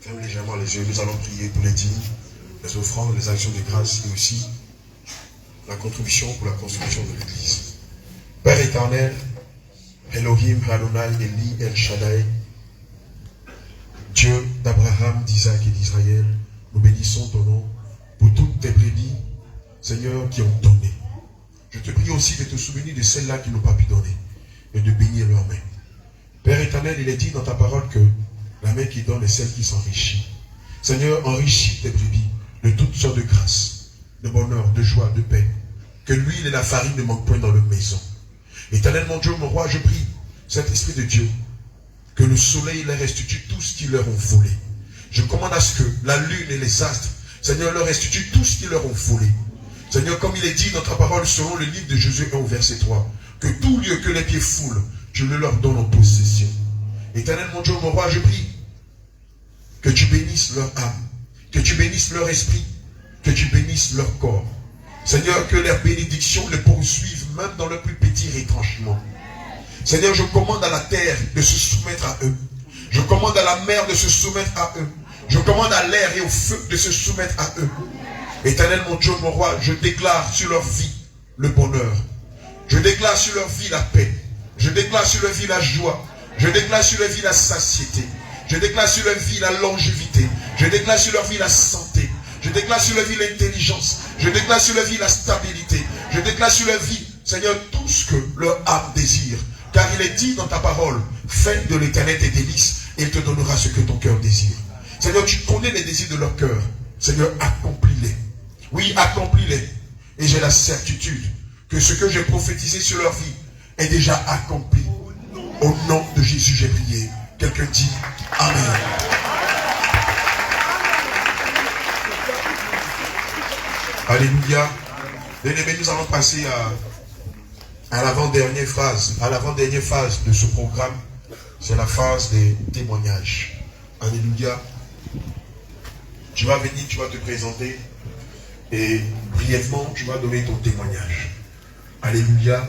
Ferme légèrement les yeux. Nous allons prier pour les dîmes, les offrandes, les actions de grâce et aussi la contribution pour la construction de l'église. Père éternel, Elohim, Adonai, Eli, El Shaddai, Dieu d'Abraham, d'Isaac et d'Israël, nous bénissons ton nom pour toutes tes brebis, Seigneur, qui ont donné. Je te prie aussi de te souvenir de celles-là qui n'ont pas pu donner et de bénir leurs mains. Père éternel, il est dit dans ta parole que la main qui donne est celle qui s'enrichit. Seigneur, enrichis tes brebis de toutes sortes de grâces, de bonheur, de joie, de paix. Que l'huile et la farine ne manquent point dans leur maison. Éternel mon Dieu, mon roi, je prie, Saint-Esprit de Dieu, que le soleil leur restitue tout ce qu'ils leur ont volé. Je commande à ce que la lune et les astres, Seigneur, leur restituent tout ce qu'ils leur ont volé. Seigneur, comme il est dit dans ta parole, selon le livre de Josué 1, verset 3, que tout lieu que les pieds foulent, tu le leur donnes en possession. Éternel mon Dieu, mon roi, je prie que tu bénisses leur âme, que tu bénisses leur esprit, que tu bénisses leur corps. Seigneur, que leurs bénédictions les poursuivent même dans le plus petit retranchement. Seigneur, je commande à la terre de se soumettre à eux. Je commande à la mer de se soumettre à eux. Je commande à l'air et au feu de se soumettre à eux. Éternel mon Dieu, mon roi, je déclare sur leur vie le bonheur. Je déclare sur leur vie la paix. Je déclare sur leur vie la joie. Je déclare sur leur vie la satiété. Je déclare sur leur vie la longévité. Je déclare sur leur vie la santé. Je déclare sur leur vie l'intelligence. Je déclare sur leur vie la stabilité. Je déclare sur leur vie, Seigneur, tout ce que leur âme désire. Car il est dit dans ta parole, fais de l'Éternel tes délices et il te donnera ce que ton cœur désire. Seigneur, tu connais les désirs de leur cœur. Seigneur, accomplis-les. Oui, accomplis-les. Et j'ai la certitude que ce que j'ai prophétisé sur leur vie est déjà accompli. Au nom de Jésus, j'ai prié. Quelqu'un dit Amen. Alléluia. Bien-aimés, nous allons passer à l'avant-dernière phase. À l'avant-dernière phase de ce programme, c'est la phase des témoignages. Alléluia. Tu vas venir, tu vas te présenter et brièvement, tu vas donner ton témoignage. Alléluia.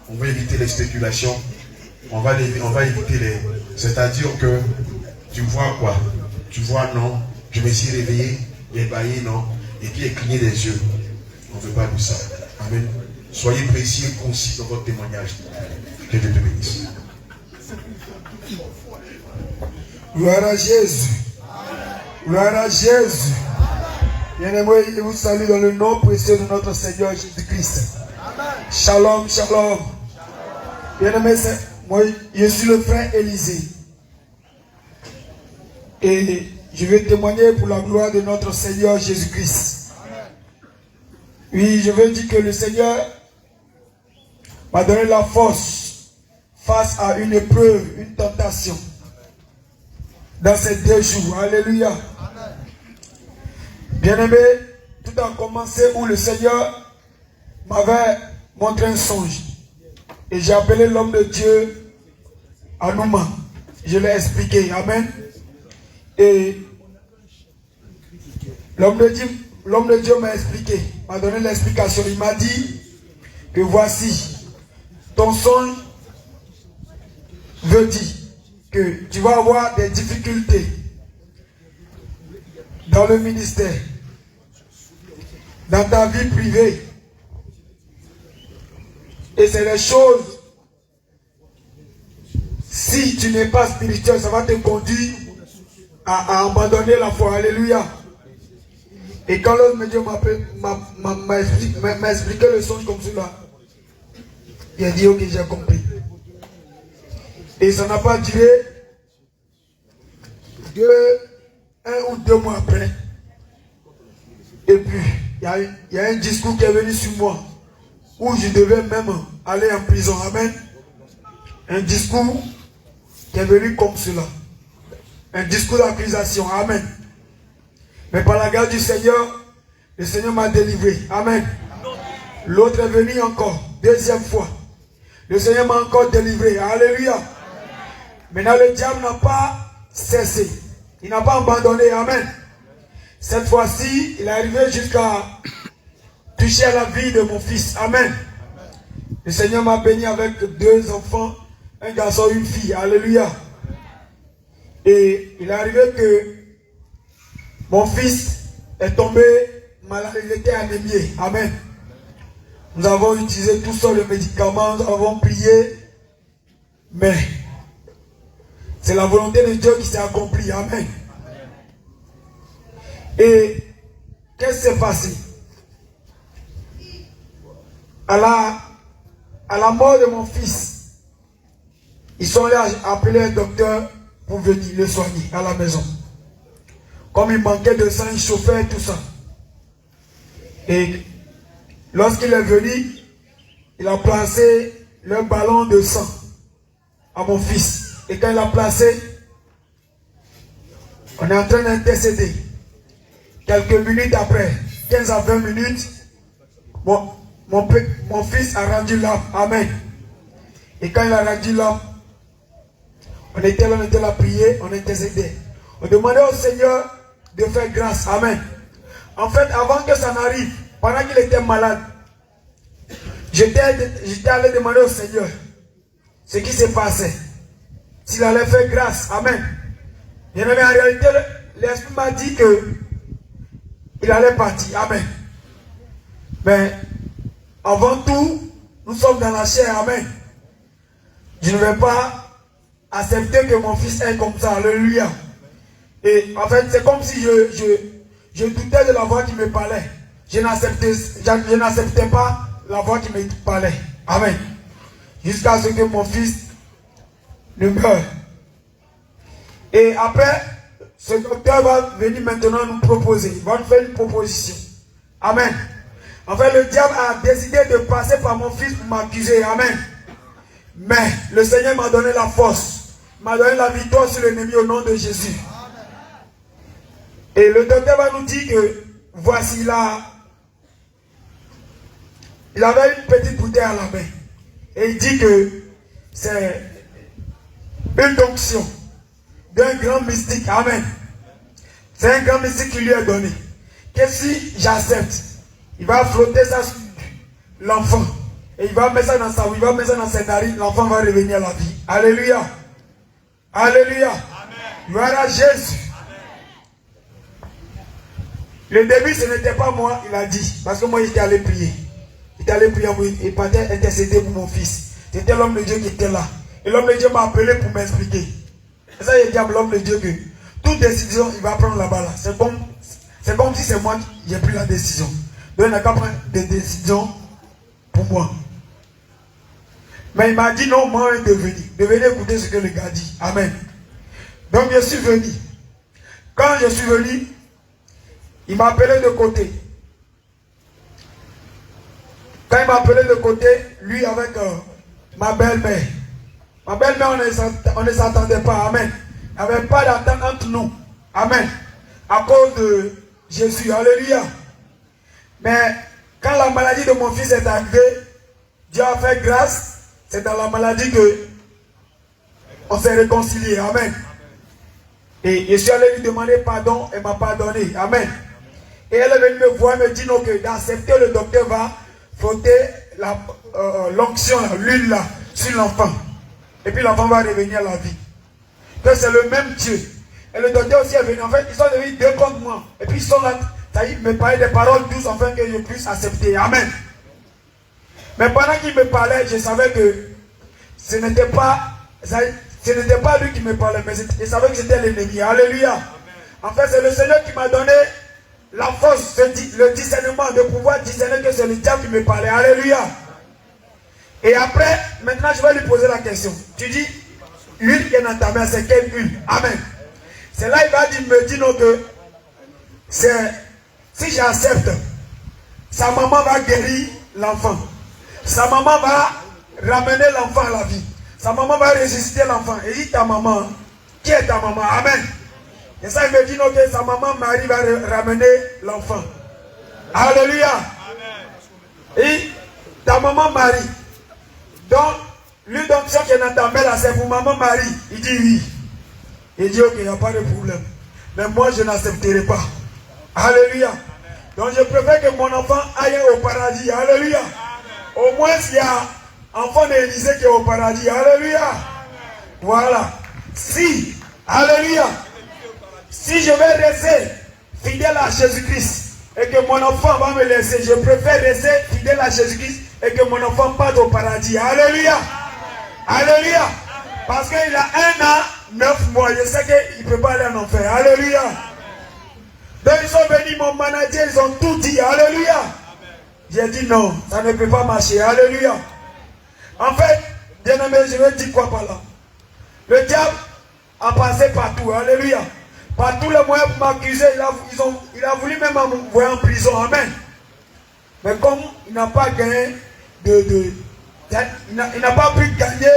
On va éviter les spéculations. On va éviter les... C'est-à-dire que tu vois quoi? Tu vois non. Je me suis réveillé, ébahi non. Et puis cligner les yeux. On ne veut pas de ça. Amen. Soyez précis et concis dans votre témoignage. Que Dieu te bénisse. Gloire à Jésus. Gloire à Jésus. Bien-aimé, je vous salue dans le nom précieux de notre Seigneur Jésus-Christ. Shalom, shalom. Bien-aimé, moi, je suis le frère Élisée. Et je vais témoigner pour la gloire de notre Seigneur Jésus-Christ. Oui, je veux dire que le Seigneur m'a donné la force face à une épreuve, une tentation. Dans ces 2 jours. Alléluia. Bien-aimé, tout a commencé où le Seigneur m'avait montré un songe. Et j'ai appelé l'homme de Dieu Anouma. Je l'ai expliqué. Amen. Et l'homme de Dieu m'a expliqué, m'a donné l'explication. Il m'a dit que voici, ton songe veut dire que tu vas avoir des difficultés dans le ministère, dans ta vie privée. Et c'est des choses, si tu n'es pas spirituel, ça va te conduire à abandonner la foi. Alléluia. Et quand l'homme de Dieu m'a expliqué le songe comme cela, il a dit ok, j'ai compris. Et ça n'a pas duré 1 ou 2 mois après. Et puis, il y a un discours qui est venu sur moi, où je devais même aller en prison. Amen. Un discours qui est venu comme cela. Un discours d'accusation. Amen. Mais par la grâce du Seigneur, le Seigneur m'a délivré. Amen. L'autre est venu encore, 2e fois. Le Seigneur m'a encore délivré. Alléluia. Maintenant, le diable n'a pas cessé. Il n'a pas abandonné. Amen. Cette fois-ci, il est arrivé jusqu'à toucher à la vie de mon fils. Amen. Le Seigneur m'a béni avec 2 enfants, un garçon et une fille. Alléluia. Et il est arrivé que mon fils est tombé malade, il était anémié. Amen. Nous avons utilisé tous sortes de médicaments, nous avons prié, mais c'est la volonté de Dieu qui s'est accomplie. Amen. Et qu'est-ce qui s'est passé? À la mort de mon fils, ils sont allés appeler un docteur pour venir le soigner à la maison. Comme il manquait de sang, il chauffait tout ça. Et lorsqu'il est venu, il a placé le ballon de sang à mon fils. Et quand il l'a placé, on est en train d'intercéder. Quelques minutes après, 15 à 20 minutes, mon fils a rendu l'âme. Amen. Et quand il a rendu l'âme, on était là à prier, on intercédait. On demandait au Seigneur de faire grâce. Amen. En fait, avant que ça n'arrive, pendant qu'il était malade, j'étais allé demander au Seigneur ce qui s'est passé. S'il allait faire grâce. Amen. Mais en réalité, l'Esprit m'a dit que il allait partir. Amen. Mais avant tout, nous sommes dans la chair. Amen. Je ne vais pas accepter que mon fils est comme ça. Alléluia. Et en fait, c'est comme si je doutais de la voix qui me parlait. Je n'acceptais pas la voix qui me parlait. Amen. Jusqu'à ce que mon fils ne meure. Et après, ce docteur va venir maintenant nous proposer. Il va nous faire une proposition. Amen. En fait, le diable a décidé de passer par mon fils pour m'accuser. Amen. Mais le Seigneur m'a donné la force. M'a donné la victoire sur l'ennemi au nom de Jésus. Et le docteur va nous dire que voici là. Il avait une petite bouteille à la main. Et il dit que c'est une onction d'un grand mystique. Amen. C'est un grand mystique qui lui est donné. Que si j'accepte, il va flotter ça sur l'enfant. Et il va mettre ça dans sa vie, il va mettre ça dans ses narines. L'enfant va revenir à la vie. Alléluia. Alléluia. Gloire à Jésus. Le début, ce n'était pas moi, il a dit. Parce que moi, j'étais allé prier. J'étais allé prier, il partait intercéder pour mon fils. C'était l'homme de Dieu qui était là. Et l'homme de Dieu m'a appelé pour m'expliquer. Et ça, il dit à l'homme de Dieu que toute décision, il va prendre là-bas. Là. C'est comme si c'est moi qui ai pris la décision. Donc, il n'a qu'à prendre des décisions pour moi. Mais il m'a dit non, moi, de venir. De venir écouter ce que le gars dit. Amen. Donc, je suis venu. Quand je suis venu, il m'a appelé de côté. Quand il m'a appelé de côté, lui avec ma belle-mère. Ma belle-mère, on ne s'attendait pas. Amen. Il n'y avait pas d'attente entre nous. Amen. À cause de Jésus. Alléluia. Mais quand la maladie de mon fils est arrivée, Dieu a fait grâce. C'est dans la maladie que on s'est réconcilié. Amen. Et je suis allé lui demander pardon. Elle m'a pardonné. Amen. Et elle est venue me voir et me dit non, que d'accepter, le docteur va frotter l'onction, l'huile là, sur l'enfant. Et puis l'enfant va revenir à la vie. Que c'est le même Dieu. Et le docteur aussi est venu. En fait, ils sont devenus deux contre moi. Et puis ils sont là, ça y est, me parlaient des paroles douces afin que je puisse accepter. Amen. Mais pendant qu'il me parlait, je savais que ce n'était pas lui qui me parlait, mais je savais que c'était l'ennemi. Alléluia. Amen. En fait, c'est le Seigneur qui m'a donné la force, le discernement, de pouvoir discerner que c'est le diable qui me parlait. Alléluia. Et après, maintenant, je vais lui poser la question. Tu dis, l'huile qui est dans ta main, c'est quelle huile? Amen. C'est là il me dit non que si j'accepte, sa maman va guérir l'enfant. Sa maman va ramener l'enfant à la vie. Sa maman va ressusciter l'enfant. Et dit ta maman, qui est ta maman? Amen. Et ça, il me dit non, que sa maman Marie va ramener l'enfant. Alléluia. Et ta maman Marie. Donc, lui, donc, ce qui est dans ta main là, c'est pour maman Marie. Il dit oui. Il dit ok, il n'y a pas de problème. Mais moi, je n'accepterai pas. Alléluia. Donc, je préfère que mon enfant aille au paradis. Alléluia. Au moins, il y a un enfant d'Élysée qui est au paradis. Alléluia. Voilà. Si, Alléluia. Si je vais rester fidèle à Jésus-Christ et que mon enfant va me laisser, je préfère rester fidèle à Jésus-Christ et que mon enfant parte au paradis. Alléluia. Alléluia. Parce qu'il a 1 an, 9 mois. Je sais qu'il ne peut pas aller en enfer. Alléluia. Donc ils sont venus, mon manager, ils ont tout dit. Alléluia. J'ai dit non, ça ne peut pas marcher. Alléluia. En fait, bien aimé, je vais dire quoi par là. Le diable a passé partout. Alléluia. Par tous les moyens pour m'accuser, il a voulu même m'envoyer en prison. Amen. Mais comme il n'a pas gagné il n'a pas pu gagner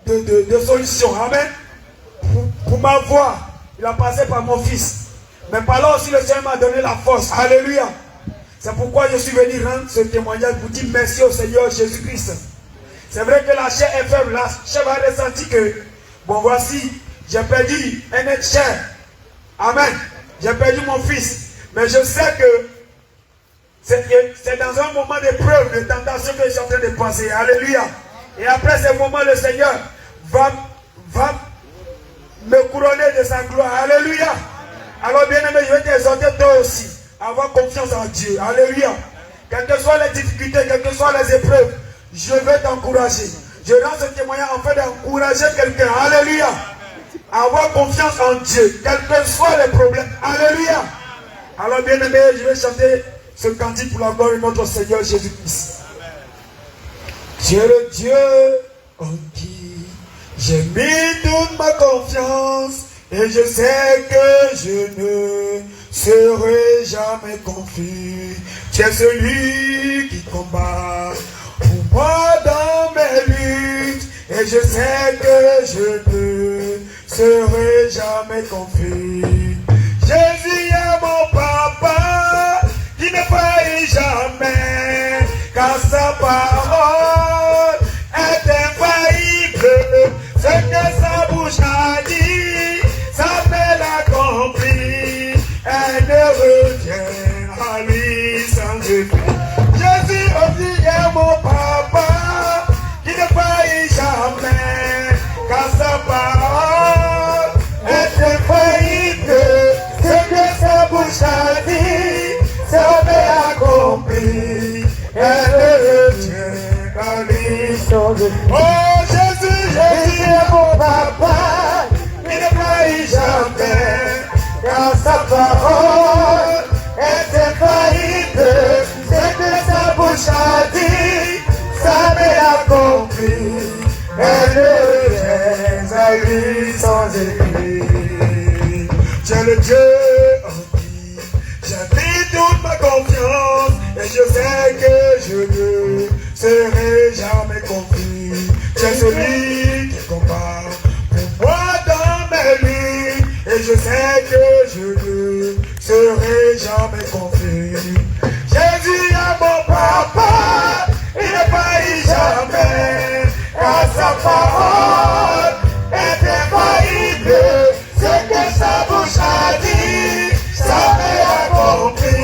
de solution. Amen. Pour m'avoir, il a passé par mon fils. Mais par là aussi, le Seigneur m'a donné la force. Alléluia. C'est pourquoi je suis venu rendre ce témoignage pour dire merci au Seigneur Jésus-Christ. C'est vrai que la chair est faible. La chair va ressentir que, bon, voici, j'ai perdu un être cher. Amen. J'ai perdu mon fils. Mais je sais que c'est dans un moment d'épreuve, de tentation que je suis en train de passer. Alléluia. Et après ce moment, le Seigneur va me couronner de sa gloire. Alléluia. Alors bien aimé, je vais t'exhorter toi aussi à avoir confiance en Dieu. Alléluia. Quelles que soient les difficultés, quelles que soient les épreuves, je vais t'encourager. Je rends ce témoignage en fait d'encourager quelqu'un. Alléluia. Avoir confiance en Dieu, quels que soient les problèmes. Alléluia. Alors bien aimé, je vais chanter ce cantique pour la gloire de notre Seigneur Jésus-Christ. Tu es le Dieu en qui j'ai mis toute ma confiance. Et je sais que je ne serai jamais confus. Tu es celui qui combat pour moi dans mes luttes. Et je sais que je ne serai jamais confus. Jésus est mon papa qui ne faillit jamais, car sa parole est infaillible. Ce que sa bouche a dit, ça fait l'accomplir. Elle ne revient à lui sans effet. Jésus aussi est mon papa qui ne faillit jamais, car sa parole est infaillible. Ce que sa bouche a dit, ça fait accomplir. Elle ne revient à lui sans effet. Oh Jésus, Jésus est mon papa, il ne faillit jamais, car sa parole est infaillible. Ce que sa bouche a dit, ça m'est accompli. Elle ne vient à lui sans épée. Tu es le Dieu en qui j'ai mis toute ma confiance, et je sais que je ne serai jamais confus. Tu es celui qui combat pour moi dans mes luttes, et je sais que je ne serai jamais confus. Jésus est mon papa, il ne faillit jamais, car sa parole est infaillible. Ce que sa bouche a dit, ça m'est accompli.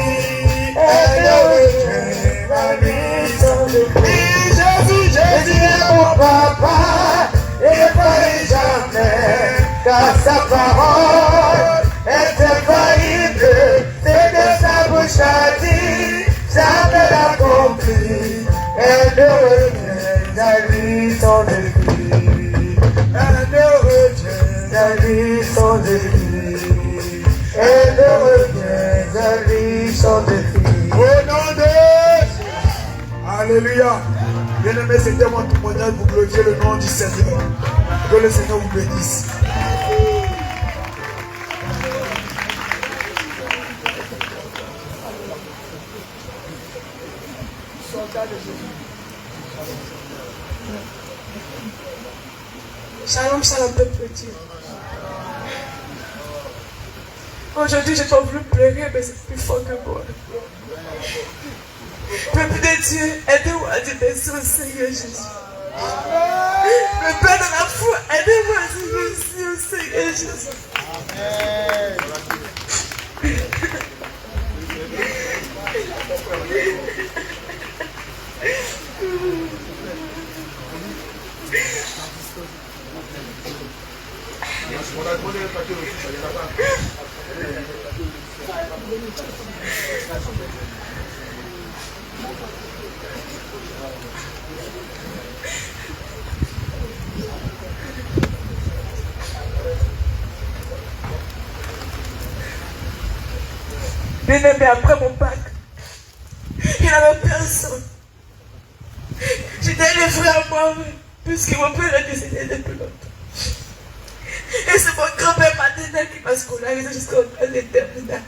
Elle ne revient à lui sans épée. Jésus est mon papa, il ne faillit jamais, car sa parole est infaillible. Ce que sa bouche a dit, ça m'est accompli. Elle ne revient à lui sans épée. Elle ne revient à lui sans épée. Elle ne revient à lui sans épée. Au nom de Jésus. Alléluia. Bien-aimé, c'était mon témoignage pour glorifier le nom du Seigneur. Que le Seigneur vous bénisse. Shalom, shalom, peuple de Dieu. Aujourd'hui, je n'ai pas voulu pleurer, mais c'est plus fort que moi. Peuple de Dieu, aidez-moi à dire merci au Seigneur Jésus. Le Père de la foi, aidez-moi à dire merci au Seigneur Jésus. Bien aimé, après mon bac, il n'avait personne. J'étais livré à moi-même, puisque mon père est décédé depuis longtemps. Et c'est mon grand-père maternel qui m'a scolarisé jusqu'au terminal.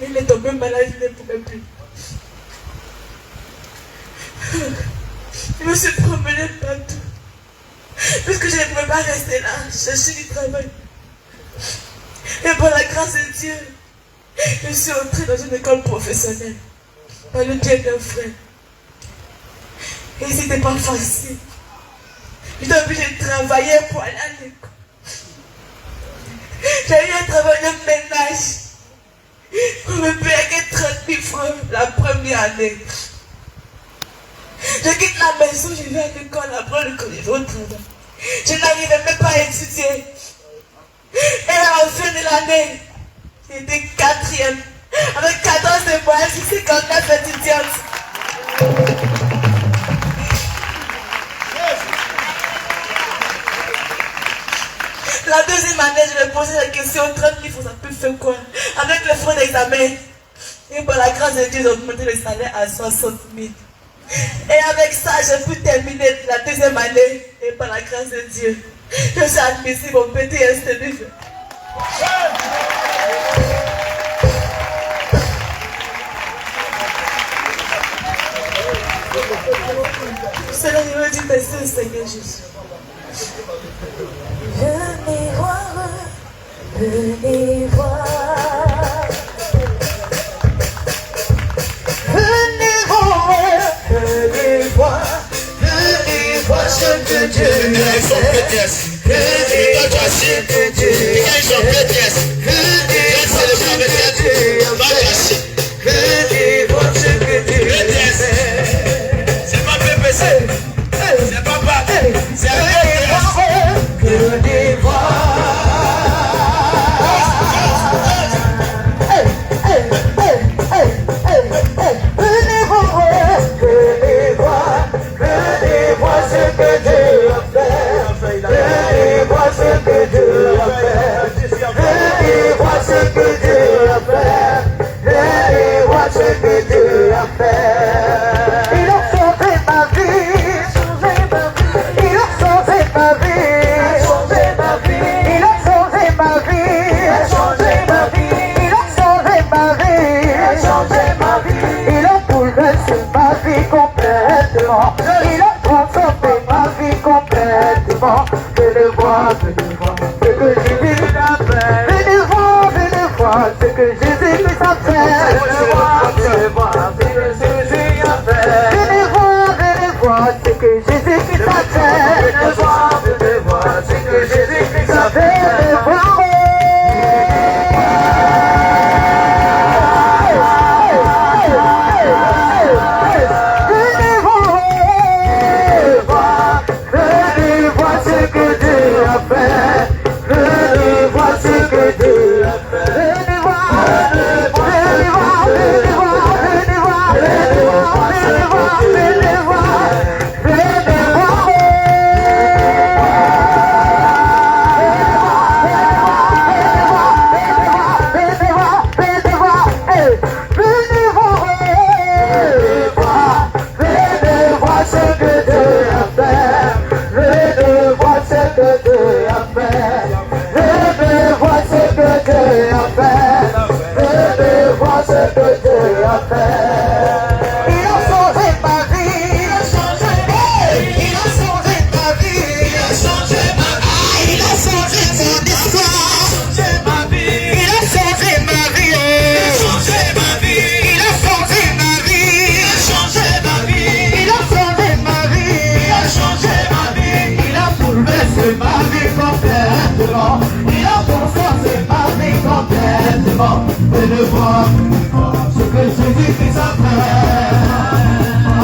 Il est tombé malade, il ne pouvait plus. Je me suis promenée partout. Puisque je ne pouvais pas rester là, chercher du travail. Et par la grâce de Dieu, je suis entrée dans une école professionnelle. Par le biais d'un frère. Et c'était pas facile. J'étais obligée de travailler pour aller à l'école. J'ai eu un travail de ménage. On me payait 30 000 francs la première année. Je quitte la maison, je vais à l'école, après le collège, au travail. Je n'arrivais même pas à étudier. Et à la fin de l'année, j'étais 4e. Avec 14 de moyenne, je suis 59 étudiantes. La deuxième année, je me posais la question, 30 000 francs, ça peut faire quoi? Avec le fonds d'examen. Et par la grâce de Dieu, j'ai augmenté le salaire à 60 000. Et avec ça, j'ai pu terminer la deuxième année. Et par la grâce de Dieu, je suis admissible au petit STDF. Cela je me dis merci au Seigneur Jésus. Venez voir, venez voir. Venez voir, venez voir, venez voir ce que Dieu a fait. Venez voir ce que Dieu a fait. Venez voir ce que Dieu a fait. Venez voir ce que Dieu a fait. C'est pas PPC, c'est papa, c'est un venez voir. Il a transformé ma vie complètement. Venez voir ce que Jésus a fait. Venez voir ce que Jésus a fait. Venez voir ce que Jésus a fait. Venez voir ce que Jésus a fait. Venez voir ce que Jésus a fait. Venez voir ce que Jésus a fait.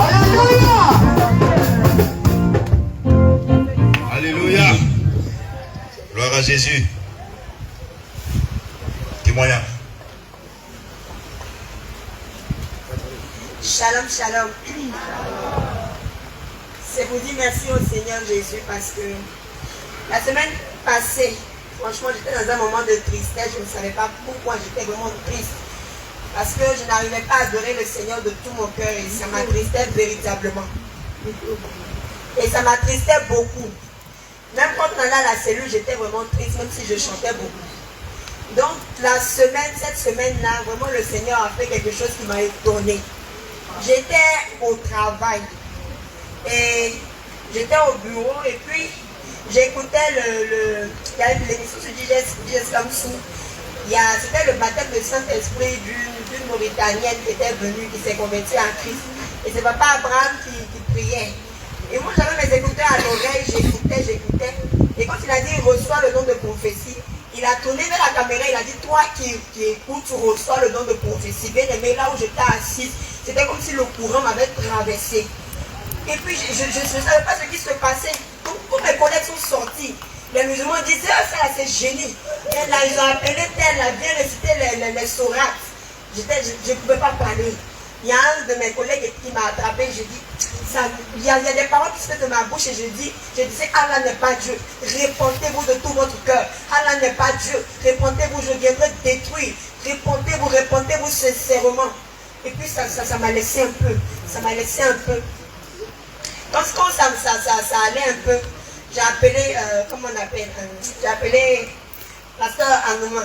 Alléluia. Alléluia. Gloire à Jésus. Témoignage. Shalom, shalom. C'est vous dire merci au Seigneur Jésus parce que la semaine passée, franchement, j'étais dans un moment de tristesse. Je ne savais pas pourquoi j'étais vraiment triste. Parce que je n'arrivais pas à adorer le Seigneur de tout mon cœur et ça m'attristait véritablement. Et ça m'attristait beaucoup. Même quand on allait à la cellule, j'étais vraiment triste, même si je chantais beaucoup. Donc, cette semaine-là, vraiment le Seigneur a fait quelque chose qui m'a étonnée. J'étais au travail et j'étais au bureau et puis j'écoutais il y avait l'émission sur DJ Samsung. C'était le baptême de Saint-Esprit d'une Mauritanienne qui était venue, qui s'est convertie en Christ. Et c'est Papa Abraham qui priait. Et moi j'avais mes écouteurs à l'oreille, j'écoutais. Et quand il a dit reçois le don de prophétie, il a tourné vers la caméra, il a dit toi qui écoutes, tu reçois le don de prophétie. Bien aimé, là où j'étais assise, c'était comme si le courant m'avait traversé. Et puis je ne savais pas ce qui se passait. Tous mes collègues sont sortis. Les musulmans disaient, ah, ça c'est génie. Et là, ils ont appelé tel, là, viens réciter les sourates. Je ne pouvais pas parler. Il y a un de mes collègues qui m'a attrapé, je dis, il y a des paroles qui se font de ma bouche et je disais, Allah n'est pas Dieu. Répentez-vous de tout votre cœur. Allah n'est pas Dieu. Répentez-vous, je viendrai détruire. Répentez-vous sincèrement. Et puis ça m'a laissé un peu. Ça m'a laissé un peu. Quand ça allait un peu, j'ai appelé, comment on appelle, j'ai appelé Pasteur Anouma,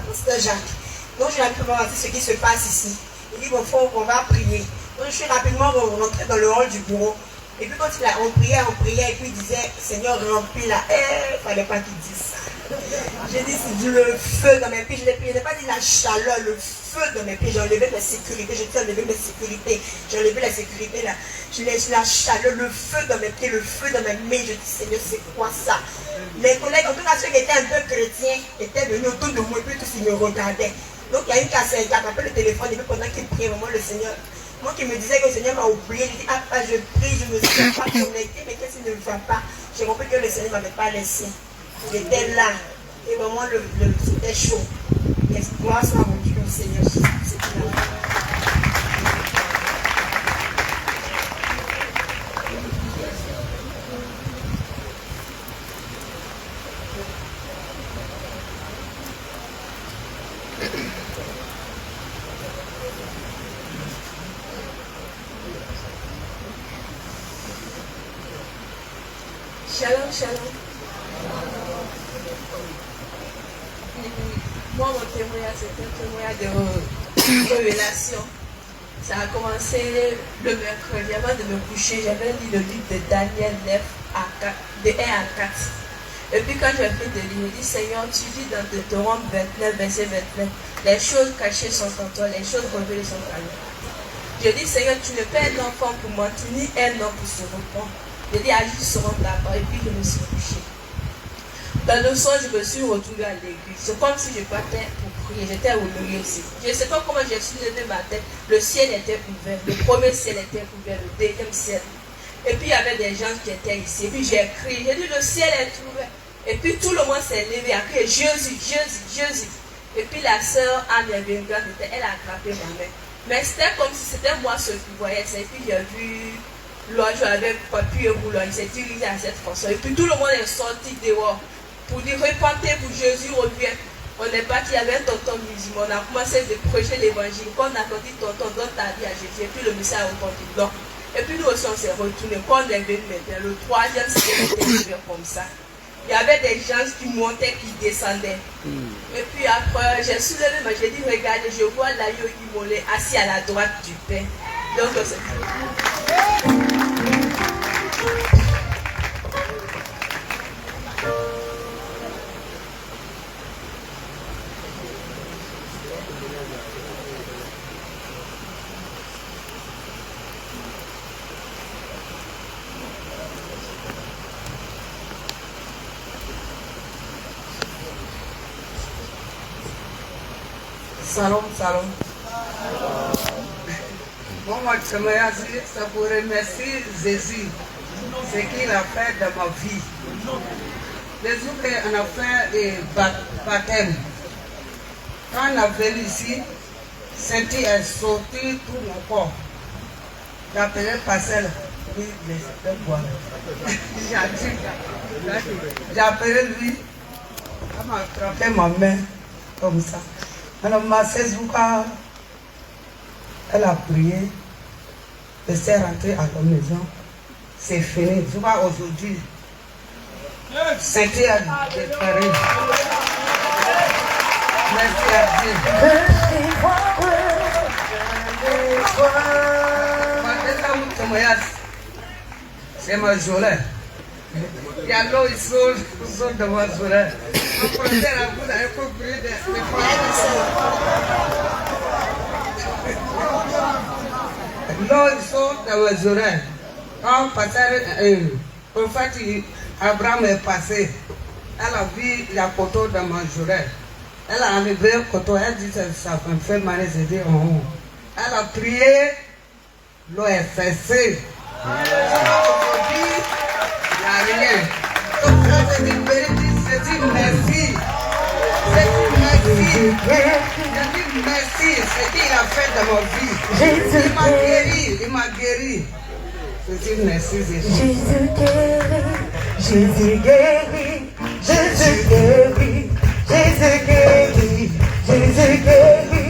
Pasteur Jacques. Donc je lui ai pu voir ce qui se passe ici. Il dit, bon, on va prier. Donc je suis rapidement rentré dans le hall du bureau. Et puis quand on priait, et puis il disait, Seigneur, remplis la il ne fallait pas qu'il dise ça. J'ai dit, c'est le feu dans mes pieds. Je n'ai pas dit la chaleur, le feu dans mes pieds. J'ai enlevé mes sécurités. J'ai enlevé mes sécurités. J'ai enlevé la sécurité là. Je laisse la chaleur, le feu dans mes pieds, le feu dans mes mains. Je dis, Seigneur, c'est quoi ça? Mes collègues, en tout cas ceux qui étaient un peu chrétiens, étaient venus autour de moi et puis tous ils me regardaient. Donc il y a une cassette qui a appelé le téléphone et puis pendant qu'il priait vraiment le Seigneur. Moi qui me disais que le Seigneur m'a oublié, je dis, ah je prie, je me suis pas connecté, mais qu'est-ce qui ne va pas? J'ai compris que le Seigneur ne m'avait pas laissé. J'étais là. Et vraiment c'était chaud. Et gloire soit rendue au Seigneur. Shalom, shalom. Moi, mon témoignage, c'est un témoignage de révélation. Ça a commencé le mercredi. Avant de me coucher, j'avais lu le livre de Daniel 9, de 1 à 4. Et puis quand j'ai fait de lire, j'ai dit, Seigneur, tu dis dans Deutéronome 29, verset 29, les choses cachées sont en toi, les choses révélées sont en toi. Je dis, Seigneur, tu ne peux être enfant pour mentir, ni un homme pour se répondre. J'ai dit, agis seront d'accord. Et puis je me suis couché. Dans le soir, je me suis retrouvée à l'église. C'est comme si je partais pour prier. J'étais au milieu aussi. Je ne sais pas comment je suis levée ma tête. Le ciel était ouvert. Le premier ciel était ouvert. Le deuxième ciel. Et puis il y avait des gens qui étaient ici. Et puis j'ai crié. J'ai dit, le ciel est ouvert. Et puis tout le monde s'est levé. A crié, Jésus, Jésus, Jésus. Et puis la sœur Anne, elle a attrapé ma main. Mais c'était comme si c'était moi ce qui voyait ça. Et puis j'ai vu l'oiseau avec papier et roulant. Il s'est dirigé à cette façon. Et puis tout le monde est sorti dehors pour dire répentez-vous, Jésus revient. On est parti, il y avait un tonton musulman. On a commencé à prêcher l'évangile. Quand on a dit tonton, donne ta vie à Jésus. Et puis le message a répondu non. Et puis nous aussi on s'est retournés. Quand on est venu maintenant, le troisième ciel était ouvert comme ça. Il y avait des gens qui montaient, qui descendaient. Et puis après, j'ai soulevé, mais j'ai dit, regardez, je vois l'agneau immolé assis à la droite du Père. Donc, c'est Salom, salom. Moi, je me dis, ça pour remercier Jésus, ce qu'il a fait dans ma vie. Les jours qu'on a fait des baptêmes, quand on a venu ici, senti est sorti tout mon corps. J'ai appelé Parcelle. J'ai appelé lui. Elle m'a attrapé ma main comme ça. Alors ma Sezouka, elle a prié. Elle s'est rentrée à la maison. C'est fini. Je vois aujourd'hui. C'était à déclarer. Merci à Dieu. C'est ma jolie. Il y a l'eau, il saute de ma jolie. L'eau, il saute de ma jolie. Quand en fait, Abraham est passé. Elle a vu la coteau de ma jolie. Elle a enlevé le coteau. Elle dit ça fait mal. Elle dit oh. Elle a prié. L'eau est cessée. Aujourd'hui, il n'y a rien. Donc, c'est une vérité, c'est une merci. C'est une merci. Je dis merci, c'est qu'il a fait de ma vie. Il m'a guéri. C'est une merci, Jésus. Jésus guérit, Jésus guérit, Jésus guérit, Jésus guérit,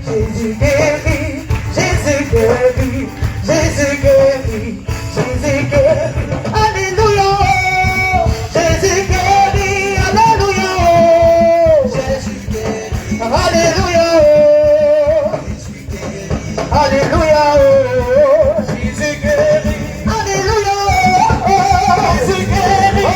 Jésus guérit, Jésus guérit, Jésus guérit, Jésus guérit, Alléluia, Jésus guérit, Alléluia, Jésus guérit, Alléluia, Alléluia, Jésus guérit, Alléluia, Jésus guérit,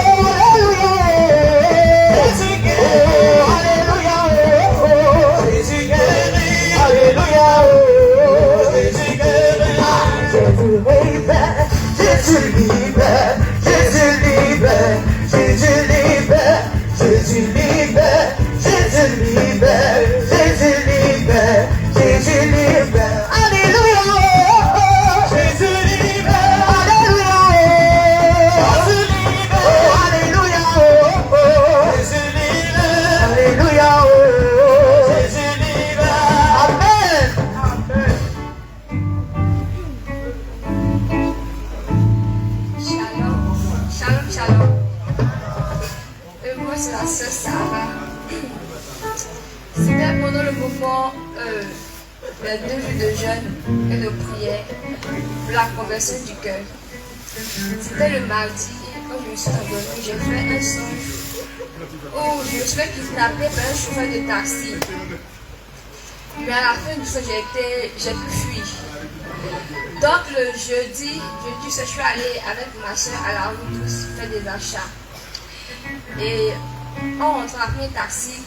Jésus libère, Jésus libère, Jésus libère, Jésus libère, Jésus libère, Jésus libère, Jésus libère, Alléluia, Jésus libère, Alléluia, Jésus libère, Alléluia, Jésus libère, Alléluia, Jésus libère, Amen. Shalom, shalom. Moi, c'est la sœur Sarah. C'était pendant le moment les 2 jours de jeûne et de prière pour la conversion du cœur. C'était le mardi, quand je me suis endormie, j'ai fait un songe où je me suis fait kidnapper par un chauffeur de taxi. Mais à la fin du songe, j'ai pu fuir. Donc le jeudi, je suis allée avec ma soeur à la route faire des achats. Et on rentre à un taxi.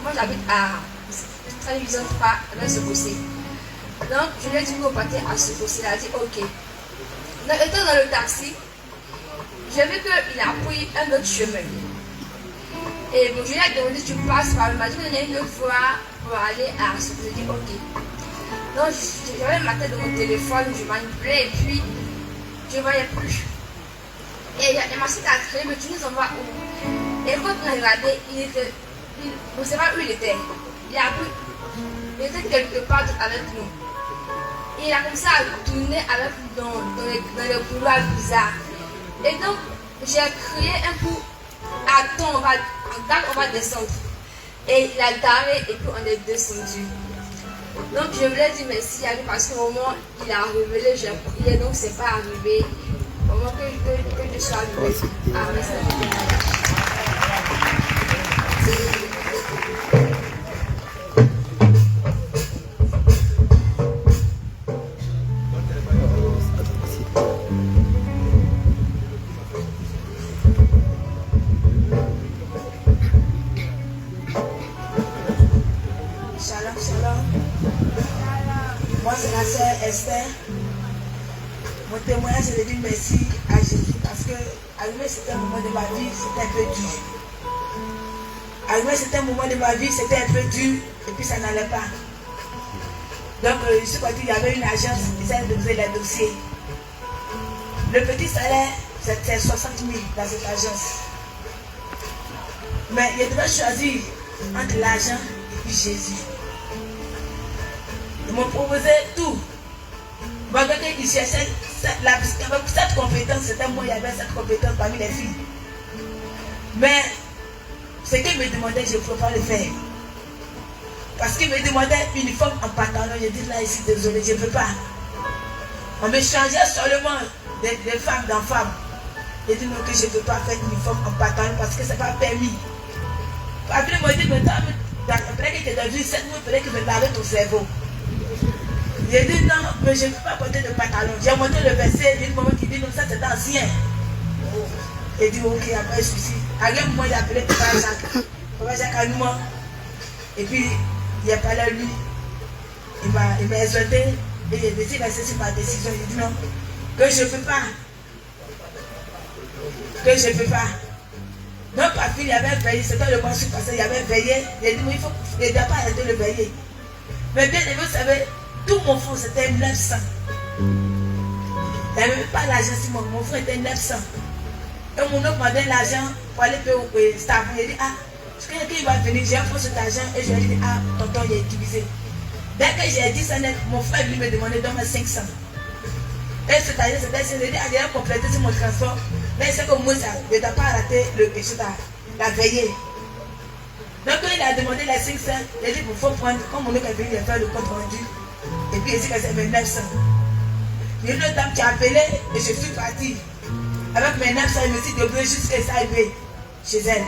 Moi j'habite à Télévision 3 avec ce gossé. Donc je lui ai dit qu'on partait à ce gossé. Il a dit ok. Donc étant dans le taxi, j'ai vu qu'il a pris un autre chemin. Et bon, je lui ai demandé tu passes par le matin, il y a une autre voie pour aller à ce gossé. J'ai dit ok. Donc j'avais ma tête de mon téléphone, je manipulais et puis je ne voyais plus. Et il m'a dit à créer, mais tu nous envoies où? Et quand on a regardé, on ne sait pas où il était. Il était quelque part avec nous. Et il a commencé à tourner avec nous dans les couloirs bizarres. Et donc j'ai crié un coup, attends, on va descendre. Et il a garé et puis on est descendu. Donc je voulais dire merci à lui parce qu'au moment il a révélé, j'ai prié, donc c'est pas arrivé. Au moment que je suis arrivé. Amen. Shalom, shalom. Moi, c'est la sœur Esther. Mon témoignage, c'est de dire merci à Jésus parce que arrivé certains moments de ma vie, c'était un peu dur. Arrivé certains moments de ma vie, c'était un peu dur et puis ça n'allait pas. Donc, je suis parti, il y avait une agence qui essayait de ouvrir les dossiers. Le petit salaire, c'était 60 000 dans cette agence. Mais il devait choisir entre l'argent et puis Jésus. Ils m'ont proposé tout. Moi, quand il cherchait cette compétence, c'était moi, il y avait cette compétence parmi les filles. Mais ce qu'il me demandait, je ne pouvais pas le faire. Parce qu'il me demandait uniforme en pantalon. Je dis là ici, désolé, je ne peux pas. On me changeait seulement de femme dans femme. J'ai dit non, que je ne peux pas faire uniforme en pantalon parce que ce n'est pas permis. Après, il m'a dit, mais après que tu es dans une scène, il faudrait que je lave ton cerveau. J'ai dit non, mais je ne peux pas porter de pantalon. J'ai monté le verset, il y a une maman qui dit non, ça c'est ancien. J'ai dit ok, il n'y a pas de souci. À un moment, j'ai appelé Papa Jacques. Papa Jacques a nous. Et puis, il a parlé à lui. Il m'a exhorté. Et j'ai décidé de laisser ma décision. J'ai dit non, que je ne peux pas. Que je ne peux pas. Donc, par fin, il avait veillé. C'était le mois passé, il avait veillé. J'ai dit, mais il ne doit pas arrêter de veiller. Mais bien aimé, vous savez, tout mon fonds, c'était 900. Il n'y avait pas l'argent, Simon. Mon fonds était 900. Et mon oncle m'a donné l'argent pour aller payer au staff. Il a dit, ah, quelqu'un qui va venir, j'ai un fonds cet argent. Et je lui ai dit, ah, tonton, il est utilisé. Dès que j'ai dit ça, mon frère lui me demandait de me 500. Et cet argent, c'était, j'ai dit, ah, j'ai complété sur mon transport. Mais c'est que moi, ça ne doit pas rater le péché, la veillée. Donc, quand il a demandé les 500, il a dit, il faut prendre, comme mon oncle est venu faire le compte rendu. Et puis, il dit que c'est 900. Il y a une autre dame qui a appelé et je suis parti. Avec mes 900, il me dit débrouillé jusqu'à ça arrivé chez elle.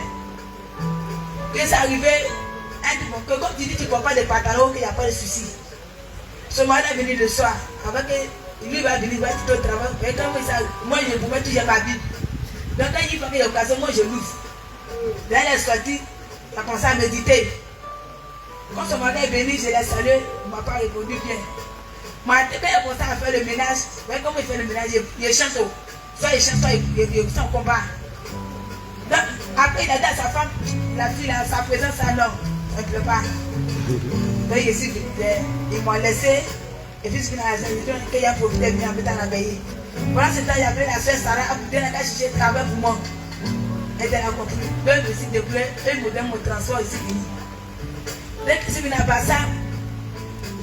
Quand c'est arrivé, elle dit, bon, que comme tu dis que tu ne prends pas de pantalon, qu'il n'y a pas de souci. Ce mari est venu le soir. Avec lui, il va venir, il va tout au travail. Et quand moi, je pouvais toujours ma Bible. Donc, quand il faut qu'il y ait l'occasion, moi, je l'ouvre. Là, elle est sortie, elle a commencé à méditer. Quand ce mari est venu, je l'ai salué, il ne m'a pas répondu bien. Mais quand il a commencé à faire le ménage, comme il fait le ménage, il chante. Soit il chante, soit il s'en combat. Donc, après, il a dit à sa femme, la fille, là, sa présence, ça, non, elle ne peut pas. Donc, ils m'ont laissé. Et puis, il a profité de venir en la veillée. Pendant ce temps, il y avait la soeur Sarah, elle a cherché travail pour moi. Elle a compris. Donc, je me suis débrouillé, et me donne mon transport ici. Dès que je suis venu à Bassa,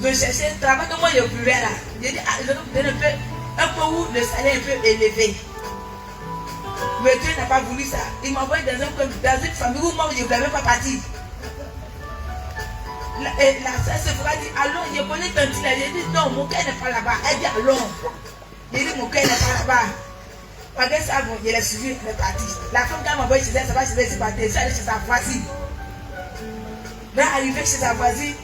je cherchais un travail que moi, je pouvais là. J'ai dit, ah, je vais vous donner un peu où le salaire est un peu élevé. Mais Dieu n'a pas voulu ça. Il m'a envoyé dans une famille où moi, je ne voulais même pas partir. La soeur Sephora dit, allons, je connais Tanti là. J'ai dit, non, mon cœur n'est pas là-bas. Elle dit, allons. J'ai dit, mon cœur n'est pas là-bas. Malgré ça, bon, je l'ai suivi, elle est partie. La femme qui m'a envoyé chez elle, ça va chez elle, c'est parti. Ça, elle est chez sa voisine. Là, arrivé chez sa voisine,